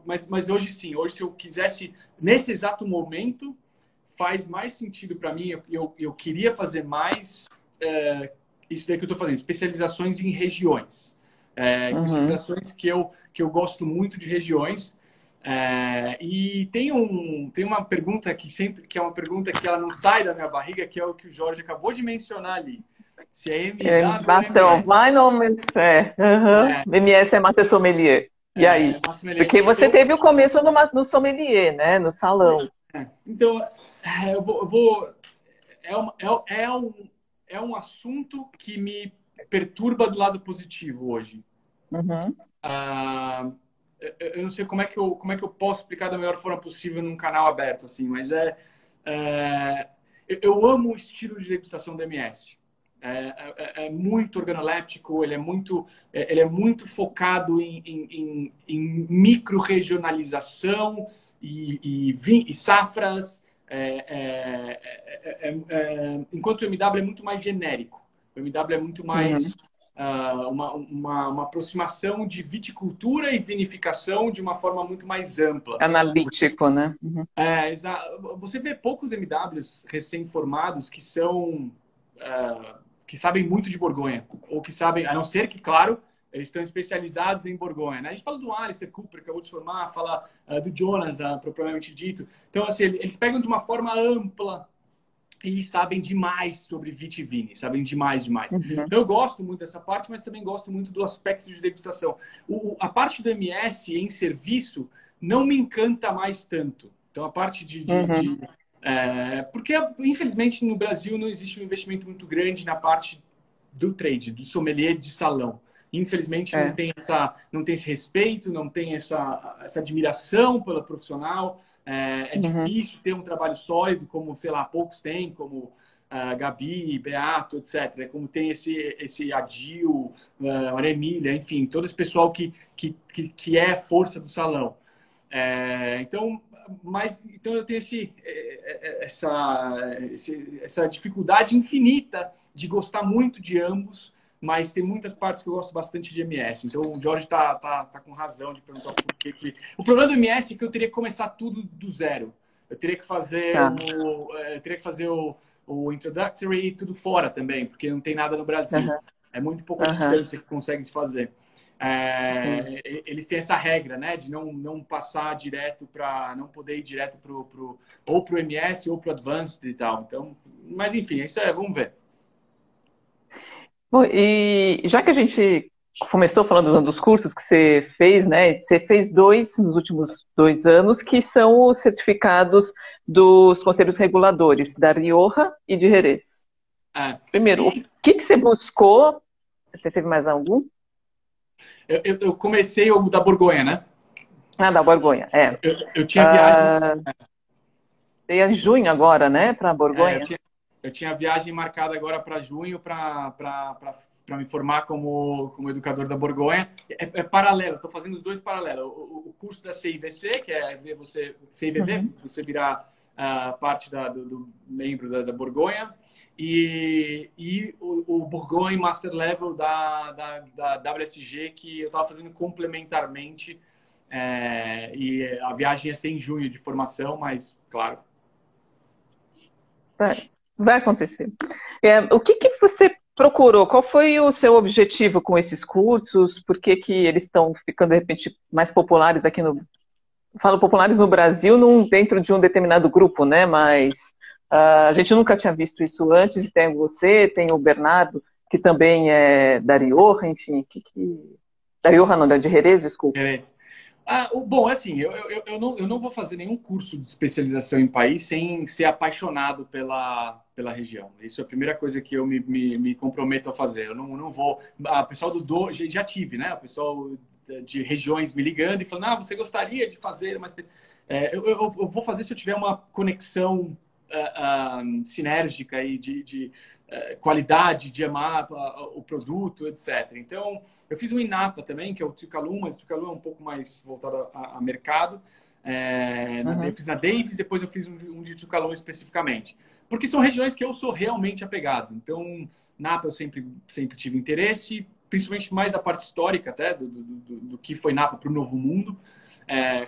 mas hoje sim, hoje se eu quisesse, nesse exato momento, faz mais sentido para mim, eu queria fazer mais isso daí que eu estou fazendo, especializações em regiões. Especializações que eu gosto muito de regiões. E tem uma pergunta que é uma pergunta que ela não sai da minha barriga, que é o que o Jorge acabou de mencionar ali. Se é MW ou Então, MS. mais ou menos, MS é Master Sommelier. E aí? Porque você teve o começo no sommelier, né? No salão. Então, é um assunto que me perturba do lado positivo hoje. Uhum. Eu não sei como é que eu posso explicar da melhor forma possível num canal aberto, assim, mas eu amo o estilo de degustação do MS. É muito organoléptico, ele é muito focado em micro-regionalização e safras, enquanto o MW é muito mais genérico. O MW é muito mais uma aproximação de viticultura e vinificação de uma forma muito mais ampla. Analítico, né? Uhum. Você vê poucos MWs recém-formados que são que sabem muito de Borgonha, ou que sabem, a não ser que, claro, eles estão especializados em Borgonha, né? A gente fala do Alistair Cooper, que acabou de se formar, fala do Jonas, propriamente dito. Então, assim, eles pegam de uma forma ampla e sabem demais sobre vitivini, sabem demais. Uhum. Então, eu gosto muito dessa parte, mas também gosto muito do aspecto de degustação. A parte do MS em serviço não me encanta mais tanto. Então, a parte porque, infelizmente, no Brasil não existe um investimento muito grande na parte do trade, do sommelier de salão. Infelizmente, não tem esse respeito, não tem essa admiração pela profissional. Difícil ter um trabalho sólido, como, sei lá, poucos têm, como Gabi, Beato, etc. Como tem esse Adil, Maria Emília, enfim, todo esse pessoal que é a força do salão. Então eu tenho essa dificuldade infinita de gostar muito de ambos, mas tem muitas partes que eu gosto bastante de MS. Então o Jorge tá com razão de perguntar por que. O problema do MS é que eu teria que começar tudo do zero. Eu teria que fazer o introductory tudo fora também, porque não tem nada no Brasil. É muito pouca distância que consegue se fazer. Eles têm essa regra, né, de não passar direto não poder ir direto ou pro MS ou pro Advanced e tal. Então, mas enfim, isso vamos ver. Bom, e já que a gente começou falando dos cursos que você fez, né? Você fez dois nos últimos 2 anos, que são os certificados dos conselhos reguladores, da Rioja e de Jerez. Primeiro, o que você buscou? Você teve mais algum? Eu comecei o da Borgonha, né? Da Borgonha, Eu tinha viagem... Tem em junho agora, né, para Borgonha? Eu tinha viagem marcada agora para junho para me formar como educador da Borgonha. É paralelo, estou fazendo os dois paralelos. O curso da CIVC, que é CIVB, você virar parte do membro da Borgonha, e o Borgonha Master Level da WSG, que eu estava fazendo complementarmente. E a viagem ia ser em junho de formação, mas, claro. Vai acontecer. O que que você procurou? Qual foi o seu objetivo com esses cursos? Por que que eles estão ficando, de repente, mais populares aqui no... Falo populares no Brasil, dentro de um determinado grupo, né? Mas a gente nunca tinha visto isso antes, e tem você, tem o Bernardo, que também é da Rioja, enfim, da Rioja não, de Jerez, desculpa. Jerez. Bom, assim, eu não vou fazer nenhum curso de especialização em país sem ser apaixonado pela região. Isso é a primeira coisa que eu me comprometo a fazer. Eu não vou... O pessoal já tive, né? O pessoal de regiões me ligando e falando, você gostaria de fazer... Mas, eu vou fazer se eu tiver uma conexão sinérgica e de qualidade, de amar o produto, etc. Então, eu fiz um INAPA também, que é o Tucalum, mas o Tucalum é um pouco mais voltado a mercado. Eu fiz na Davis, depois eu fiz um de Tucalum especificamente. Porque são regiões que eu sou realmente apegado. Então, Napa eu sempre tive interesse, principalmente mais da parte histórica até, do que foi Napa para o Novo Mundo.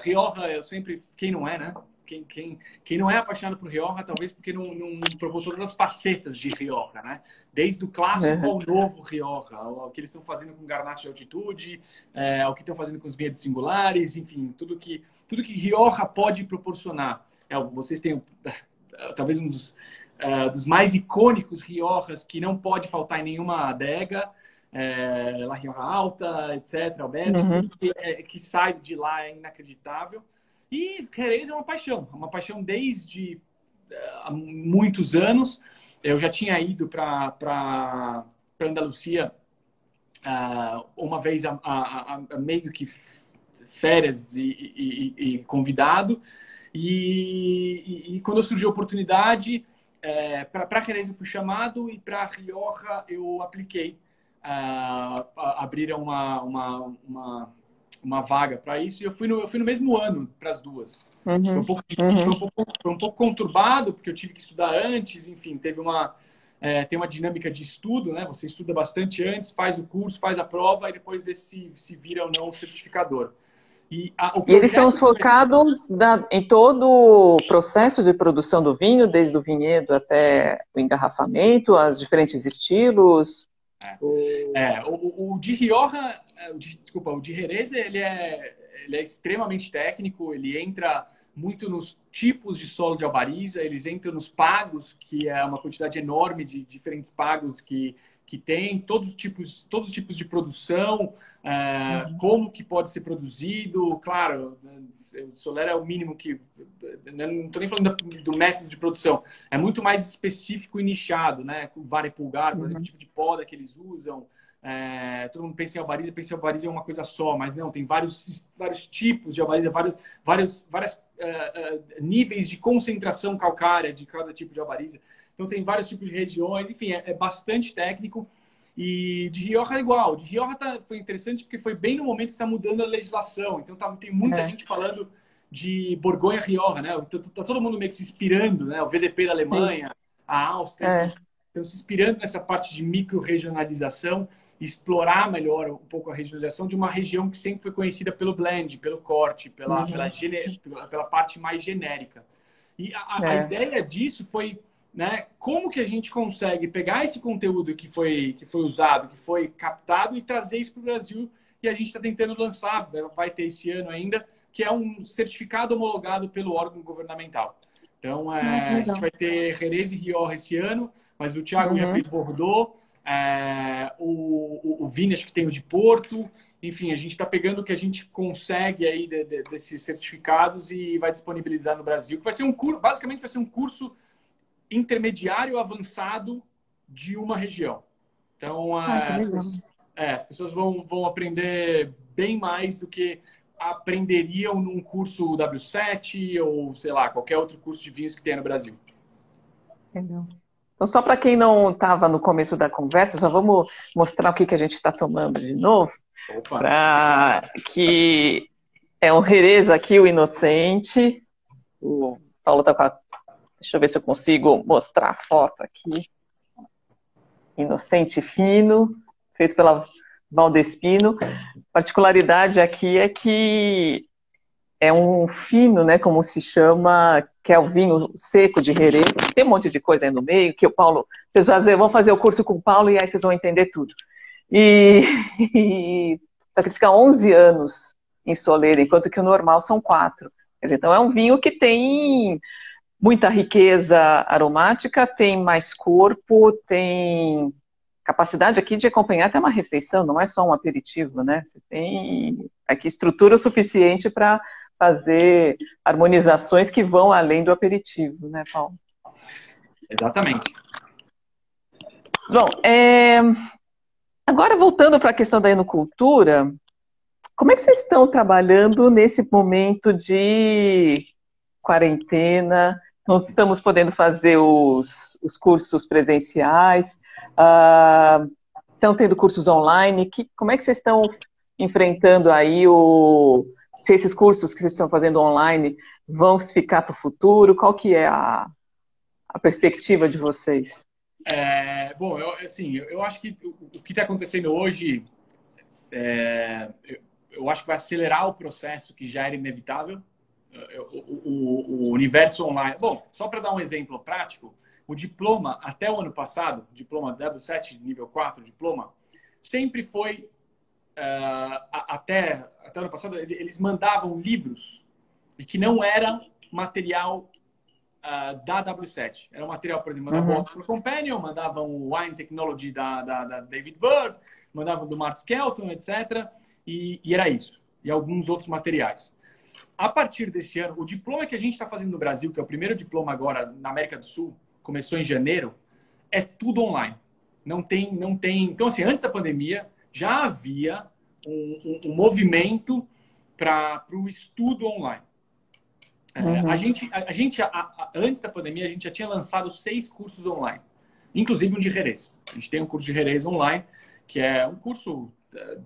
Rioja, eu sempre... Quem não é, né? Quem não é apaixonado por Rioja, talvez porque não provou todas as facetas de Rioja, né? Desde o clássico ao novo Rioja, ao que eles estão fazendo com garnacha de altitude, ao que estão fazendo com os vinhedos singulares, enfim, tudo que Rioja pode proporcionar. Vocês têm talvez um dos mais icônicos Riojas que não pode faltar em nenhuma adega, La Rioja Alta, etc., Alberto, tudo que sai de lá é inacreditável. E Jerez é uma paixão desde há muitos anos. Eu já tinha ido para Andalucia uma vez meio que férias e convidado. E quando surgiu a oportunidade, para Jerez eu fui chamado e para Rioja eu apliquei. Abriram uma vaga para isso e eu fui no mesmo ano para as duas. Foi um pouco conturbado porque eu tive que estudar antes, enfim, tem uma dinâmica de estudo, né? Você estuda bastante antes, faz o curso, faz a prova e depois vê se vira ou não o certificador. E eles são focados em todo o processo de produção do vinho, desde o vinhedo até o engarrafamento, os diferentes estilos. O de Rioja, o de Jerez, ele é extremamente técnico, ele entra muito nos tipos de solo de albariza, eles entram nos pagos, que é uma quantidade enorme de diferentes pagos que tem, todos os tipos de produção, como que pode ser produzido, claro, o Soler é o mínimo que... Não estou nem falando do método de produção, é muito mais específico e nichado, né? Com vara e pulgar, por exemplo, o tipo de poda que eles usam. Todo mundo pensa em albariza é uma coisa só, mas não, tem vários tipos de albariza, vários níveis de concentração calcária de cada tipo de albariza. Então tem vários tipos de regiões, enfim, é bastante técnico. E de Rioja é igual. De Rioja foi interessante porque foi bem no momento que está mudando a legislação. Então tem muita gente falando de Borgonha-Rioja, né? Tá todo mundo meio que se inspirando, né? O VDP da Alemanha, a Áustria, estão se inspirando nessa parte de micro-regionalização, explorar melhor um pouco a regionalização de uma região que sempre foi conhecida pelo blend, pelo corte, pela parte mais genérica. E a ideia disso foi, né, como que a gente consegue pegar esse conteúdo que foi usado, que foi captado e trazer isso para o Brasil, e a gente está tentando lançar, vai ter esse ano ainda, que é um certificado homologado pelo órgão governamental. Então, a gente vai ter Jerez e Rioja esse ano, mas o Thiago já fez Bordeaux, o Vini acho que tem o de Porto, enfim, a gente está pegando o que a gente consegue aí desses certificados e vai disponibilizar no Brasil, que vai ser um curso, basicamente vai ser um curso intermediário avançado de uma região. Então, as pessoas vão aprender bem mais do que aprenderiam num curso W7 ou, sei lá, qualquer outro curso de vinhos que tenha no Brasil. Entendeu? Então, só para quem não estava no começo da conversa, já vamos mostrar o que a gente está tomando de novo. Que é um Jerez aqui, o Inocente. O Paulo está com a... Deixa eu ver se eu consigo mostrar a foto aqui. Inocente fino, feito pela Valdespino. A particularidade aqui é que é um fino, né, como se chama, que é o vinho seco de Jerez. Tem um monte de coisa aí no meio, que o Paulo... Vocês vão fazer o curso com o Paulo e aí vocês vão entender tudo. E, só que ele fica 11 anos em soleira, enquanto que o normal são 4. Quer dizer, então é um vinho que tem muita riqueza aromática, tem mais corpo, tem capacidade aqui de acompanhar até uma refeição, não é só um aperitivo, né? Você tem aqui estrutura o suficiente para fazer harmonizações que vão além do aperitivo, né, Paulo? Exatamente. Bom, agora voltando para a questão da enocultura, como é que vocês estão trabalhando nesse momento de quarentena? Não estamos podendo fazer os cursos presenciais, estão tendo cursos online. Como é que vocês estão enfrentando aí se esses cursos que vocês estão fazendo online vão ficar para o futuro? Qual que é a perspectiva de vocês? Bom, eu acho que o que está acontecendo hoje, eu acho que vai acelerar o processo que já era inevitável. O universo online. Bom, só para dar um exemplo prático, o diploma, até o ano passado, diploma W7, nível 4, diploma, sempre foi, até o ano passado, eles mandavam livros e que não eram material da W7. Era um material, por exemplo, mandavam o Oxford Companion, mandavam o Wine Technology da David Bird, mandavam do Mark Skelton, etc. E era isso. E alguns outros materiais. A partir desse ano, o diploma que a gente está fazendo no Brasil, que é o primeiro diploma agora na América do Sul, começou em janeiro, é tudo online. Não tem. Então, assim, antes da pandemia, já havia um movimento para o estudo online. Antes da pandemia, a gente já tinha lançado 6 cursos online, inclusive um de Jerez. A gente tem um curso de Jerez online, que é um curso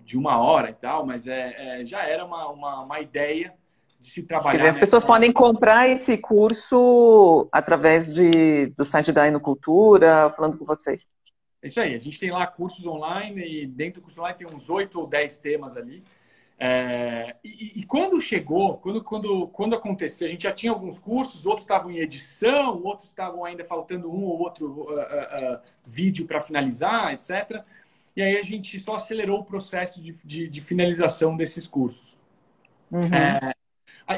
de 1 hora e tal, mas já era uma ideia de se trabalhar. As pessoas podem comprar esse curso através do site da Enocultura, falando com vocês. É isso aí, a gente tem lá cursos online e dentro do curso online tem uns 8 ou 10 temas ali. E quando chegou, quando aconteceu, a gente já tinha alguns cursos, outros estavam em edição, outros estavam ainda faltando um ou outro vídeo para finalizar, etc. E aí a gente só acelerou o processo de finalização desses cursos.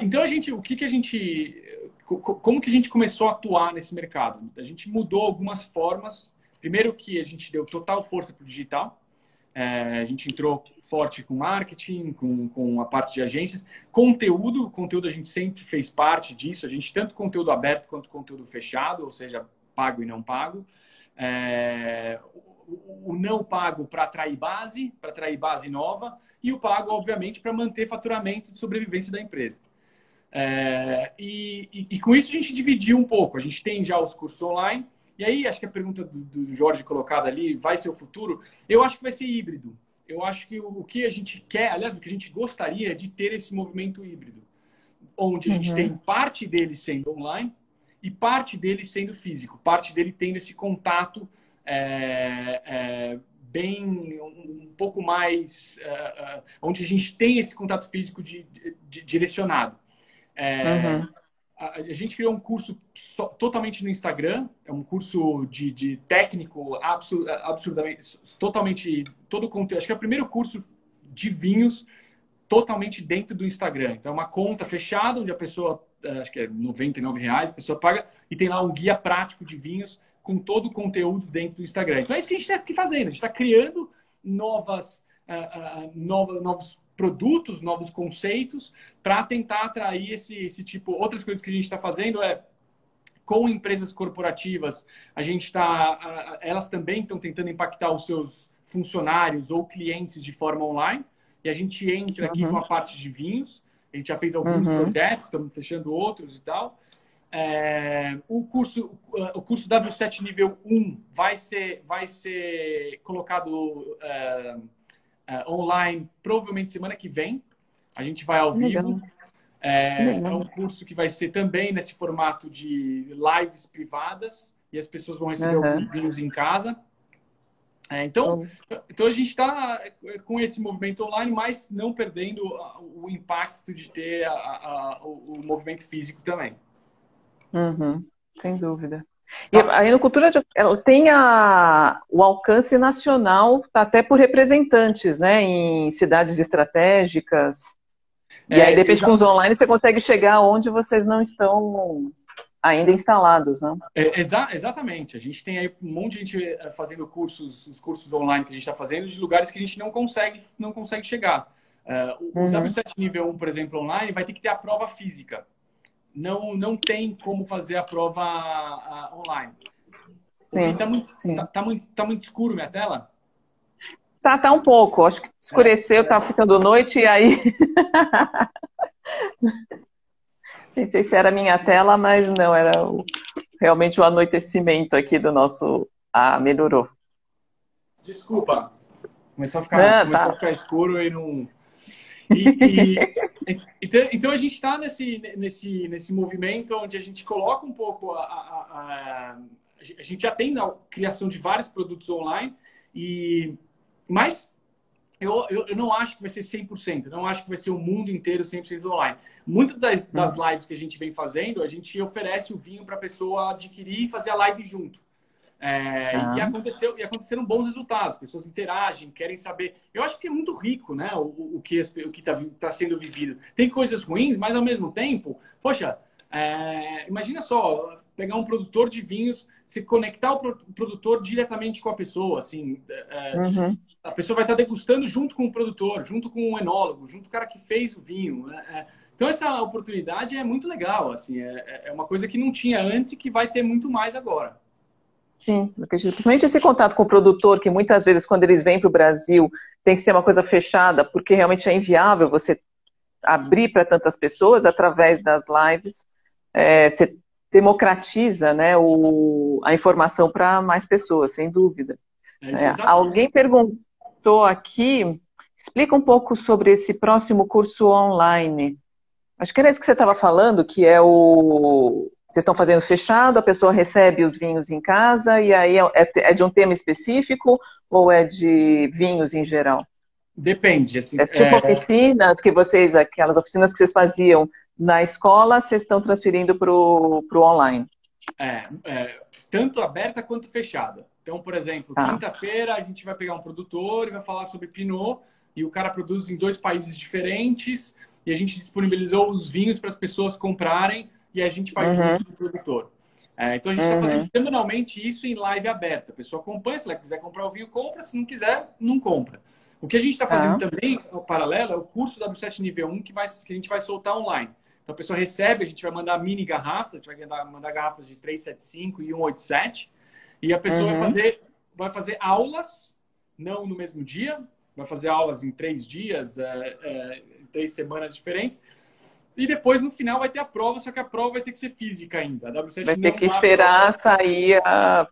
Então como que a gente começou a atuar nesse mercado? A gente mudou algumas formas. Primeiro que a gente deu total força para o digital. A gente entrou forte com marketing, com a parte de agências. Conteúdo a gente sempre fez parte disso. A gente tanto conteúdo aberto quanto conteúdo fechado, ou seja, pago e não pago. O não pago para atrair base nova, e o pago, obviamente, para manter faturamento de sobrevivência da empresa. E com isso a gente dividiu um pouco. A gente tem já os cursos online. E aí, acho que a pergunta do Jorge colocada ali, vai ser o futuro? Eu acho que vai ser híbrido. Eu acho que o que a gente quer, aliás, o que a gente gostaria é de ter esse movimento híbrido, onde a gente tem parte dele sendo online e parte dele sendo físico, parte dele tendo esse contato bem, um pouco mais, onde a gente tem esse contato físico direcionado. A gente criou um curso totalmente no Instagram, é um curso de técnico absurdamente, totalmente, todo o conteúdo. Acho que é o primeiro curso de vinhos totalmente dentro do Instagram. Então, é uma conta fechada, onde a pessoa, acho que é R$ 99, a pessoa paga, e tem lá um guia prático de vinhos com todo o conteúdo dentro do Instagram. Então, é isso que a gente está aqui fazendo. A gente está criando novos produtos, novos conceitos, para tentar atrair esse tipo. Outras coisas que a gente está fazendo com empresas corporativas, elas também estão tentando impactar os seus funcionários ou clientes de forma online, e a gente entra aqui com a parte de vinhos. A gente já fez alguns projetos, estamos fechando outros e tal. O curso W7 nível 1 vai ser colocado online, provavelmente semana que vem. A gente vai ao vivo. É um curso que vai ser também nesse formato de lives privadas, e as pessoas vão receber alguns vinhos em casa. Então a gente está com esse movimento online, mas não perdendo o impacto de ter o movimento físico também. Uhum, sem dúvida. E Tá? a Enocultura ela tem o alcance nacional, até por representantes, né, em cidades estratégicas. E aí, de É, repente, com os online, você consegue chegar onde vocês não estão ainda instalados, não? exatamente. A gente tem aí um monte de gente fazendo cursos, os cursos online que a gente está fazendo, de lugares que a gente não consegue chegar. O Uhum, W7 nível 1, por exemplo, online, vai ter que ter a prova física. Não tem como fazer a prova online. O Gui, sim, tá muito, tá, sim. tá muito, tá muito escuro minha tela? Tá um pouco. Acho que É, escureceu, tá ficando noite, e aí pensei se era a minha tela, mas não, era realmente o anoitecimento aqui do nosso. Ah, melhorou. desculpa. Começou a ficar, Não, começou a tá. ficar escuro e não. Então a gente está nesse movimento onde a gente coloca um pouco a gente já tem a criação de vários produtos online, mas eu não acho que vai ser 100%, não acho que vai ser o mundo inteiro 100% online. Muitas das Uhum. lives que a gente vem fazendo, a gente oferece o vinho para a pessoa adquirir e fazer a live junto. E Tá. aconteceram bons resultados, pessoas interagem, querem saber. Eu acho que é muito rico, né, o que está sendo vivido. Tem coisas ruins, mas ao mesmo tempo, poxa, imagina só, pegar um produtor de vinhos, se conectar o produtor diretamente com a pessoa, assim, Uhum. a pessoa vai estar degustando junto com o produtor, junto com o enólogo, junto com o cara que fez o vinho. Então essa oportunidade é muito legal, assim, é uma coisa que não tinha antes e que vai ter muito mais agora. Sim, eu acredito. Principalmente esse contato com o produtor, que muitas vezes, quando eles vêm para o Brasil, tem que ser uma coisa fechada, porque realmente é inviável você abrir para tantas pessoas através das lives. Você democratiza, né, a informação para mais pessoas, sem dúvida. É isso, Alguém exatamente. perguntou aqui, explica um pouco sobre esse próximo curso online. Acho que era isso que você estava falando, que é o. Vocês estão fazendo fechado, a pessoa recebe os vinhos em casa, e aí é de um tema específico ou é de vinhos em geral? Depende, assim, É tipo oficinas que vocês, aquelas oficinas que vocês faziam na escola, vocês estão transferindo para o online. tanto aberta quanto fechada. Então, por exemplo, Tá. quinta-feira a gente vai pegar um produtor e vai falar sobre Pinot, e o cara produz em 2 países diferentes, e a gente disponibilizou os vinhos para as pessoas comprarem, e a gente faz Uhum, junto do produtor. Então, a gente está fazendo uhum, semanalmente isso em live aberta. A pessoa acompanha, se ela quiser comprar o vinho, compra, se não quiser, não compra. O que a gente está fazendo tá. também, o paralelo, é o curso W7 Nível 1 que a gente vai soltar online. Então a pessoa recebe, a gente vai mandar mini garrafas, a gente vai mandar garrafas de 375 e 187, e a pessoa Uhum. vai fazer aulas, não no mesmo dia, vai fazer aulas em 3 dias, em 3 semanas diferentes, e depois no final vai ter a prova, só que a prova vai ter que ser física ainda. A Vai W7 ter não que dá prova. esperar sair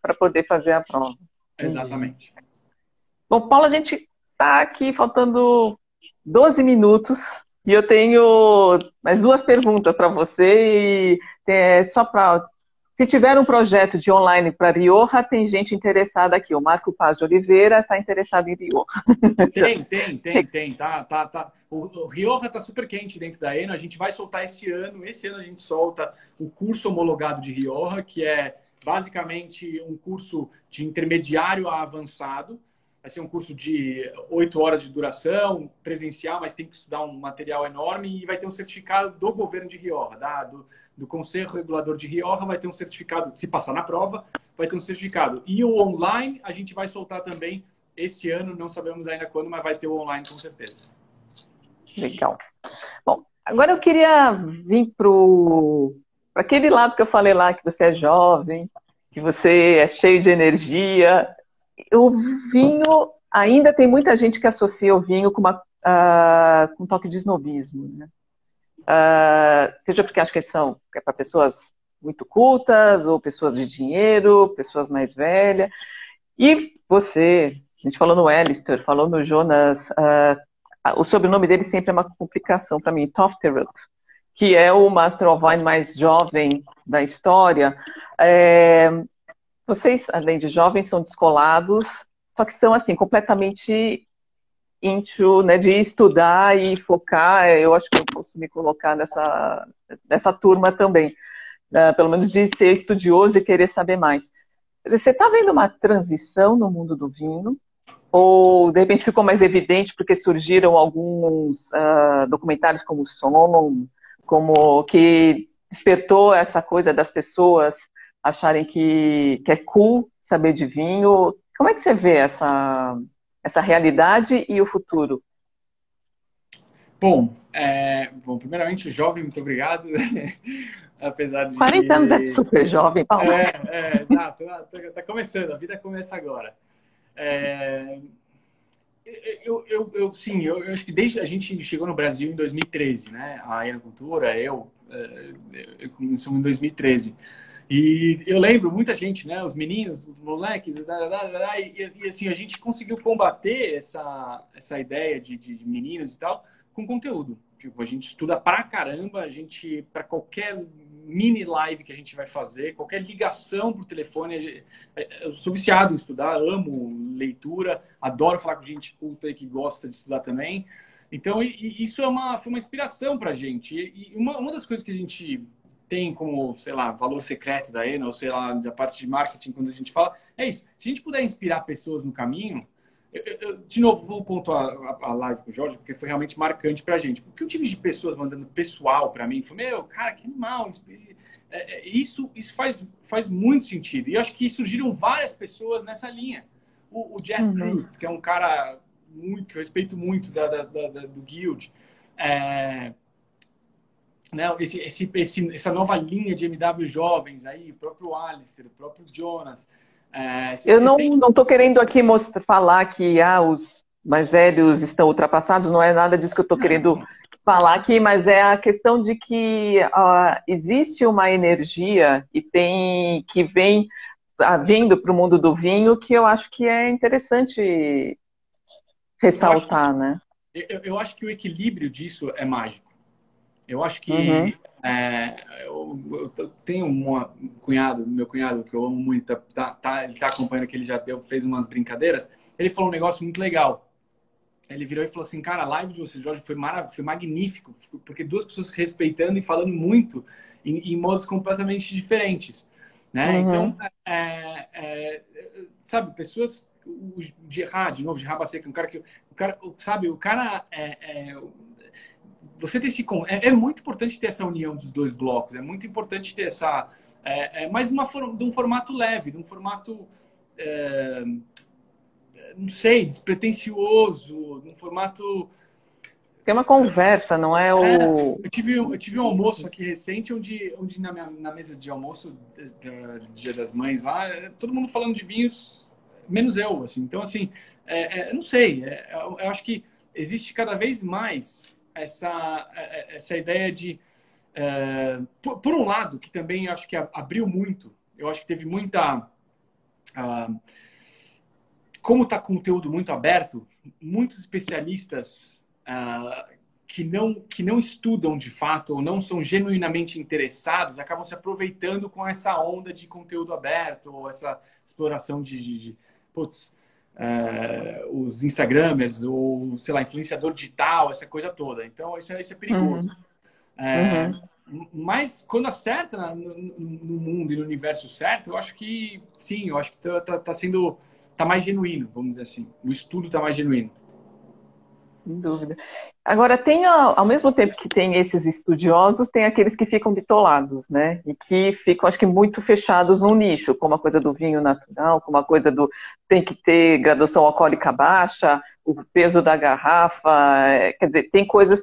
para poder fazer a prova. Entendi. Exatamente. Bom, Paulo, a gente está aqui faltando 12 minutos e eu tenho mais duas perguntas para você. Só para. Se tiver um projeto de online para Rioja, tem gente interessada aqui. O Marco Paz de Oliveira está interessado em Rioja. Tem. Tá. O Rioja tá super quente dentro da Eno. A gente vai soltar esse ano. Esse ano a gente solta o curso homologado de Rioja, que é basicamente um curso de intermediário a avançado. Vai ser um curso de 8 horas de duração, presencial, mas tem que estudar um material enorme e vai ter um certificado do governo de Rioja, do Conselho Regulador de Rioja, vai ter um certificado, se passar na prova, vai ter um certificado. E o online a gente vai soltar também esse ano, não sabemos ainda quando, mas vai ter o online com certeza. Legal. Bom, agora eu queria vir para aquele lado que eu falei lá, que você é jovem, que você é cheio de energia. O vinho, ainda tem muita gente que associa o vinho com um toque de snobismo, né? Seja porque acho que é para pessoas muito cultas, ou pessoas de dinheiro, pessoas mais velhas. E você, a gente falou no Alistair, falou no Jonas, o sobrenome dele sempre é uma complicação para mim, Tofterud, que é o Master of Wine mais jovem da história. Vocês, além de jovens, são descolados, só que são assim completamente into, né, de estudar e focar. Eu acho que eu posso me colocar nessa turma também. pelo menos de ser estudioso e querer saber mais. Você está vendo uma transição no mundo do vinho? Ou, de repente, ficou mais evidente porque surgiram alguns documentários como o Som, como que despertou essa coisa das pessoas acharem que é cool saber de vinho? Como é que você vê essa realidade e o futuro? Bom, primeiramente, jovem, muito obrigado. Apesar de 40 anos é que... super jovem, Paulo. Exato. Tá começando, a vida começa agora. É, eu acho que desde a gente chegou no Brasil em 2013, né? A Enocultura, eu começamos em 2013. E eu lembro muita gente, né? Os meninos, os moleques, e assim, a gente conseguiu combater essa ideia de meninos e tal com conteúdo. Tipo, a gente estuda pra caramba, para qualquer mini live que a gente vai fazer, qualquer ligação por telefone, eu sou viciado em estudar, amo leitura, adoro falar com gente culta e que gosta de estudar também. Então, isso foi uma inspiração pra gente. E uma das coisas que a gente tem como, sei lá, valor secreto da Eno, ou sei lá, da parte de marketing, quando a gente fala, é isso. Se a gente puder inspirar pessoas no caminho, de novo, vou pontuar a live com o Jorge, porque foi realmente marcante pra gente. Porque eu tive de pessoas mandando pessoal pra mim, falei, meu, cara, que animal. Isso faz muito sentido. E eu acho que surgiram várias pessoas nessa linha. O Jeff Cruz, que é um cara que eu respeito muito do Guild, né, essa nova linha de MW jovens aí, o próprio Alistair, o próprio Jonas. Eu não estou querendo aqui falar que os mais velhos estão ultrapassados, não é nada disso que eu estou querendo falar aqui, mas é a questão de que existe uma energia que vem vindo para o mundo do vinho que eu acho que é interessante ressaltar, né? Eu acho que o equilíbrio disso é mágico. Eu acho que eu tenho um cunhado, meu cunhado, que eu amo muito, ele tá acompanhando que ele já fez umas brincadeiras. Ele falou um negócio muito legal. Ele virou e falou assim, cara, a live de você, Jorge, foi magnífico, porque duas pessoas se respeitando e falando muito em modos completamente diferentes, né? Então, sabe, pessoas, o Gerard, de novo, Gerard Basset, que é um cara que, você ter é muito importante ter essa união dos dois blocos, é muito importante ter mas de um formato leve, de um formato não sei, despretensioso, num formato... Tem uma conversa, não é o... Eu tive um almoço aqui recente, onde na mesa de almoço do Dia das Mães lá, todo mundo falando de vinhos, menos eu, assim. Então, assim, eu não sei, eu acho que existe cada vez mais essa ideia de... por um lado, que também acho que abriu muito, eu acho que teve muita... como está conteúdo muito aberto, muitos especialistas que não estudam de fato ou não são genuinamente interessados acabam se aproveitando com essa onda de conteúdo aberto ou essa exploração os Instagramers ou, sei lá, influenciador digital, essa coisa toda. Então, isso é perigoso. Mas quando acerta no mundo e no universo certo, eu acho que sim, eu acho que tá mais genuíno, vamos dizer assim. O estudo tá mais genuíno. Sem dúvida. Agora, ao mesmo tempo que tem esses estudiosos, tem aqueles que ficam bitolados, né? E que ficam, acho que, muito fechados num nicho, como a coisa do vinho natural, como a coisa do tem que ter graduação alcoólica baixa, o peso da garrafa, quer dizer, tem coisas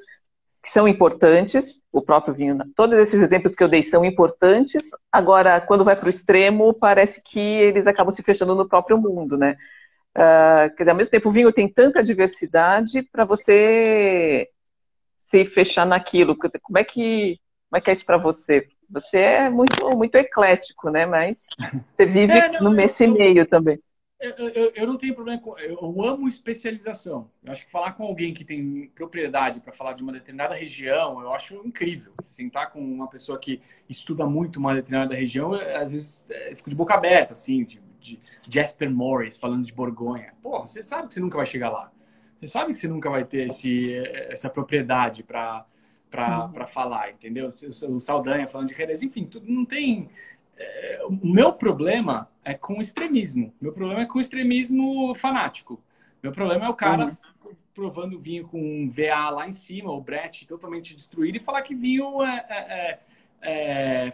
que são importantes, o próprio vinho, todos esses exemplos que eu dei são importantes, agora, quando vai para o extremo, parece que eles acabam se fechando no próprio mundo, né? Quer dizer, ao mesmo tempo, o vinho tem tanta diversidade para você se fechar naquilo. Como é que é isso para você? Você é muito eclético, né? Mas você vive nesse meio também. Eu não tenho problema com... Eu amo especialização. Eu acho que falar com alguém que tem propriedade para falar de uma determinada região, eu acho incrível. Se sentar com uma pessoa que estuda muito uma determinada região, às vezes fico de boca aberta, assim, de Jasper Morris falando de Borgonha. Pô, você sabe que você nunca vai chegar lá. Você sabe que você nunca vai ter essa propriedade para para falar, entendeu? O Saldanha falando de Jerez, enfim, tudo não tem. O meu problema é com o extremismo. Meu problema é com o extremismo fanático. Meu problema é o cara provando vinho com um VA lá em cima, o Brett totalmente destruído, e falar que vinho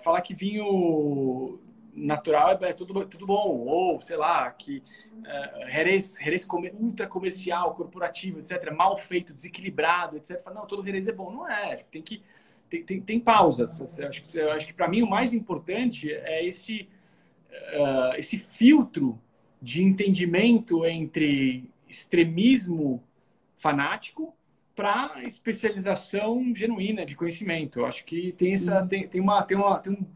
falar que vinho natural é tudo bom, ou sei lá, que Jerez ultra comercial, corporativo, etc., mal feito, desequilibrado, etc. Não, todo Jerez é bom. Não é, tem pausas. Eu acho que para mim o mais importante é esse filtro de entendimento entre extremismo fanático para especialização genuína de conhecimento. Eu acho que tem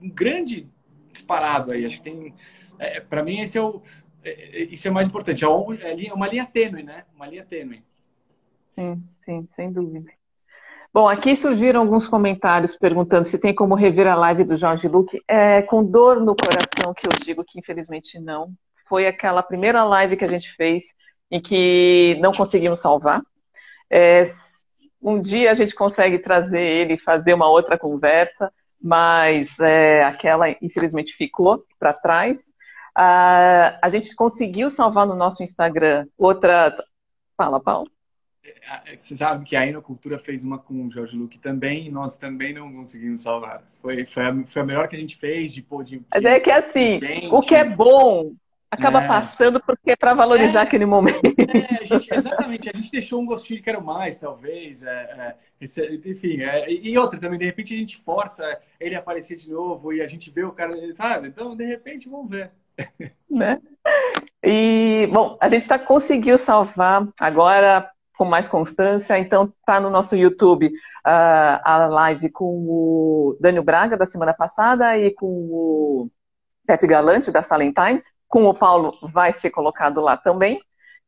um grande disparado aí. Acho que tem, para mim, isso é o mais importante. É uma linha tênue, né? Uma linha tênue. Sim, sim, sem dúvida. Bom, aqui surgiram alguns comentários perguntando se tem como rever a live do Jorge Luque. É com dor no coração que eu digo que infelizmente não. Foi aquela primeira live que a gente fez em que não conseguimos salvar. Um dia a gente consegue trazer ele e fazer uma outra conversa, mas aquela infelizmente ficou para trás. A gente conseguiu salvar no nosso Instagram outras... Fala, Paulo. Você sabe que a Enocultura fez uma com o Jorge Luque também, e nós também não conseguimos salvar. Foi a melhor que a gente fez. Mas é que assim, o que é bom acaba passando porque é para valorizar aquele momento. Exatamente, a gente deixou um gostinho de quero mais, talvez. Enfim, e outra também, de repente a gente força ele a aparecer de novo e a gente vê o cara, sabe? Então, de repente, vamos ver. Né? E, bom, a gente conseguiu salvar agora com mais constância, então tá no nosso YouTube a live com o Dânio Braga da semana passada e com o Pepe Galante da Salentine, com o Paulo vai ser colocado lá também.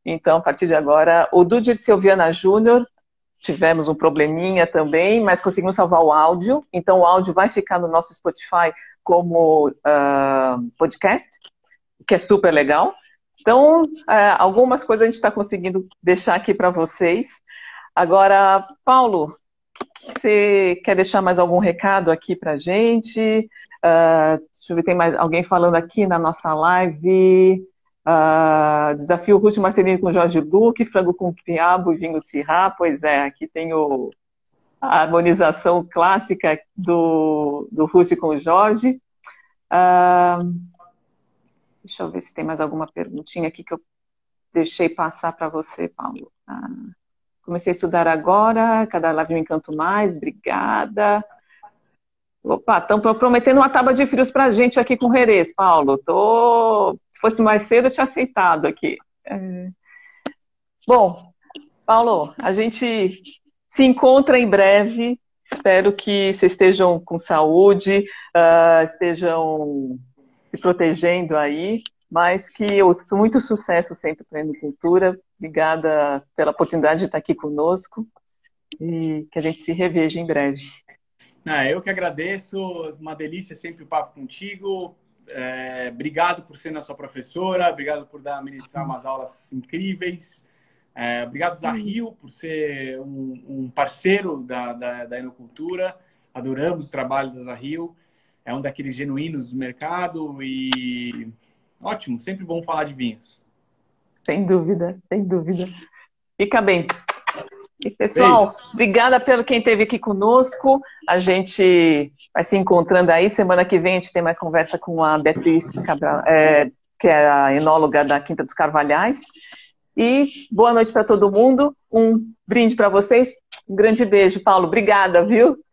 Então, a partir de agora, o do Dirceu Viana Júnior, tivemos um probleminha também, mas conseguimos salvar o áudio, então o áudio vai ficar no nosso Spotify como podcast, que é super legal. Então, algumas coisas a gente está conseguindo deixar aqui para vocês. Agora, Paulo, você quer deixar mais algum recado aqui para a gente? Deixa eu ver, tem mais alguém falando aqui na nossa live. Desafio Russo Marcelino com Jorge Luque, frango com quiabo e vinho Syrah. Pois é, aqui tem a harmonização clássica do Russo com o Jorge. Deixa eu ver se tem mais alguma perguntinha aqui que eu deixei passar para você, Paulo. Comecei a estudar agora, cada live me encanto mais, obrigada. Opa, estão prometendo uma tábua de frios para a gente aqui com o Jerez, Paulo. Se fosse mais cedo, eu tinha aceitado aqui. Bom, Paulo, a gente se encontra em breve. Espero que vocês estejam com saúde, estejam se protegendo aí, mas que muito sucesso sempre para a Enocultura. Obrigada pela oportunidade de estar aqui conosco e que a gente se reveja em breve. Eu que agradeço, uma delícia sempre o papo contigo. Obrigado por ser nossa professora, obrigado por ministrar umas aulas incríveis. Obrigado, Zahil, por ser um parceiro da Enocultura. Adoramos o trabalho da Zahil. É um daqueles genuínos do mercado e ótimo, sempre bom falar de vinhos. Sem dúvida, sem dúvida. Fica bem. E, pessoal, obrigada pelo quem esteve aqui conosco. A gente vai se encontrando aí. Semana que vem a gente tem uma conversa com a Beatriz Cabral, que é a enóloga da Quinta dos Carvalhais. E boa noite para todo mundo. Um brinde para vocês. Um grande beijo, Paulo. Obrigada, viu?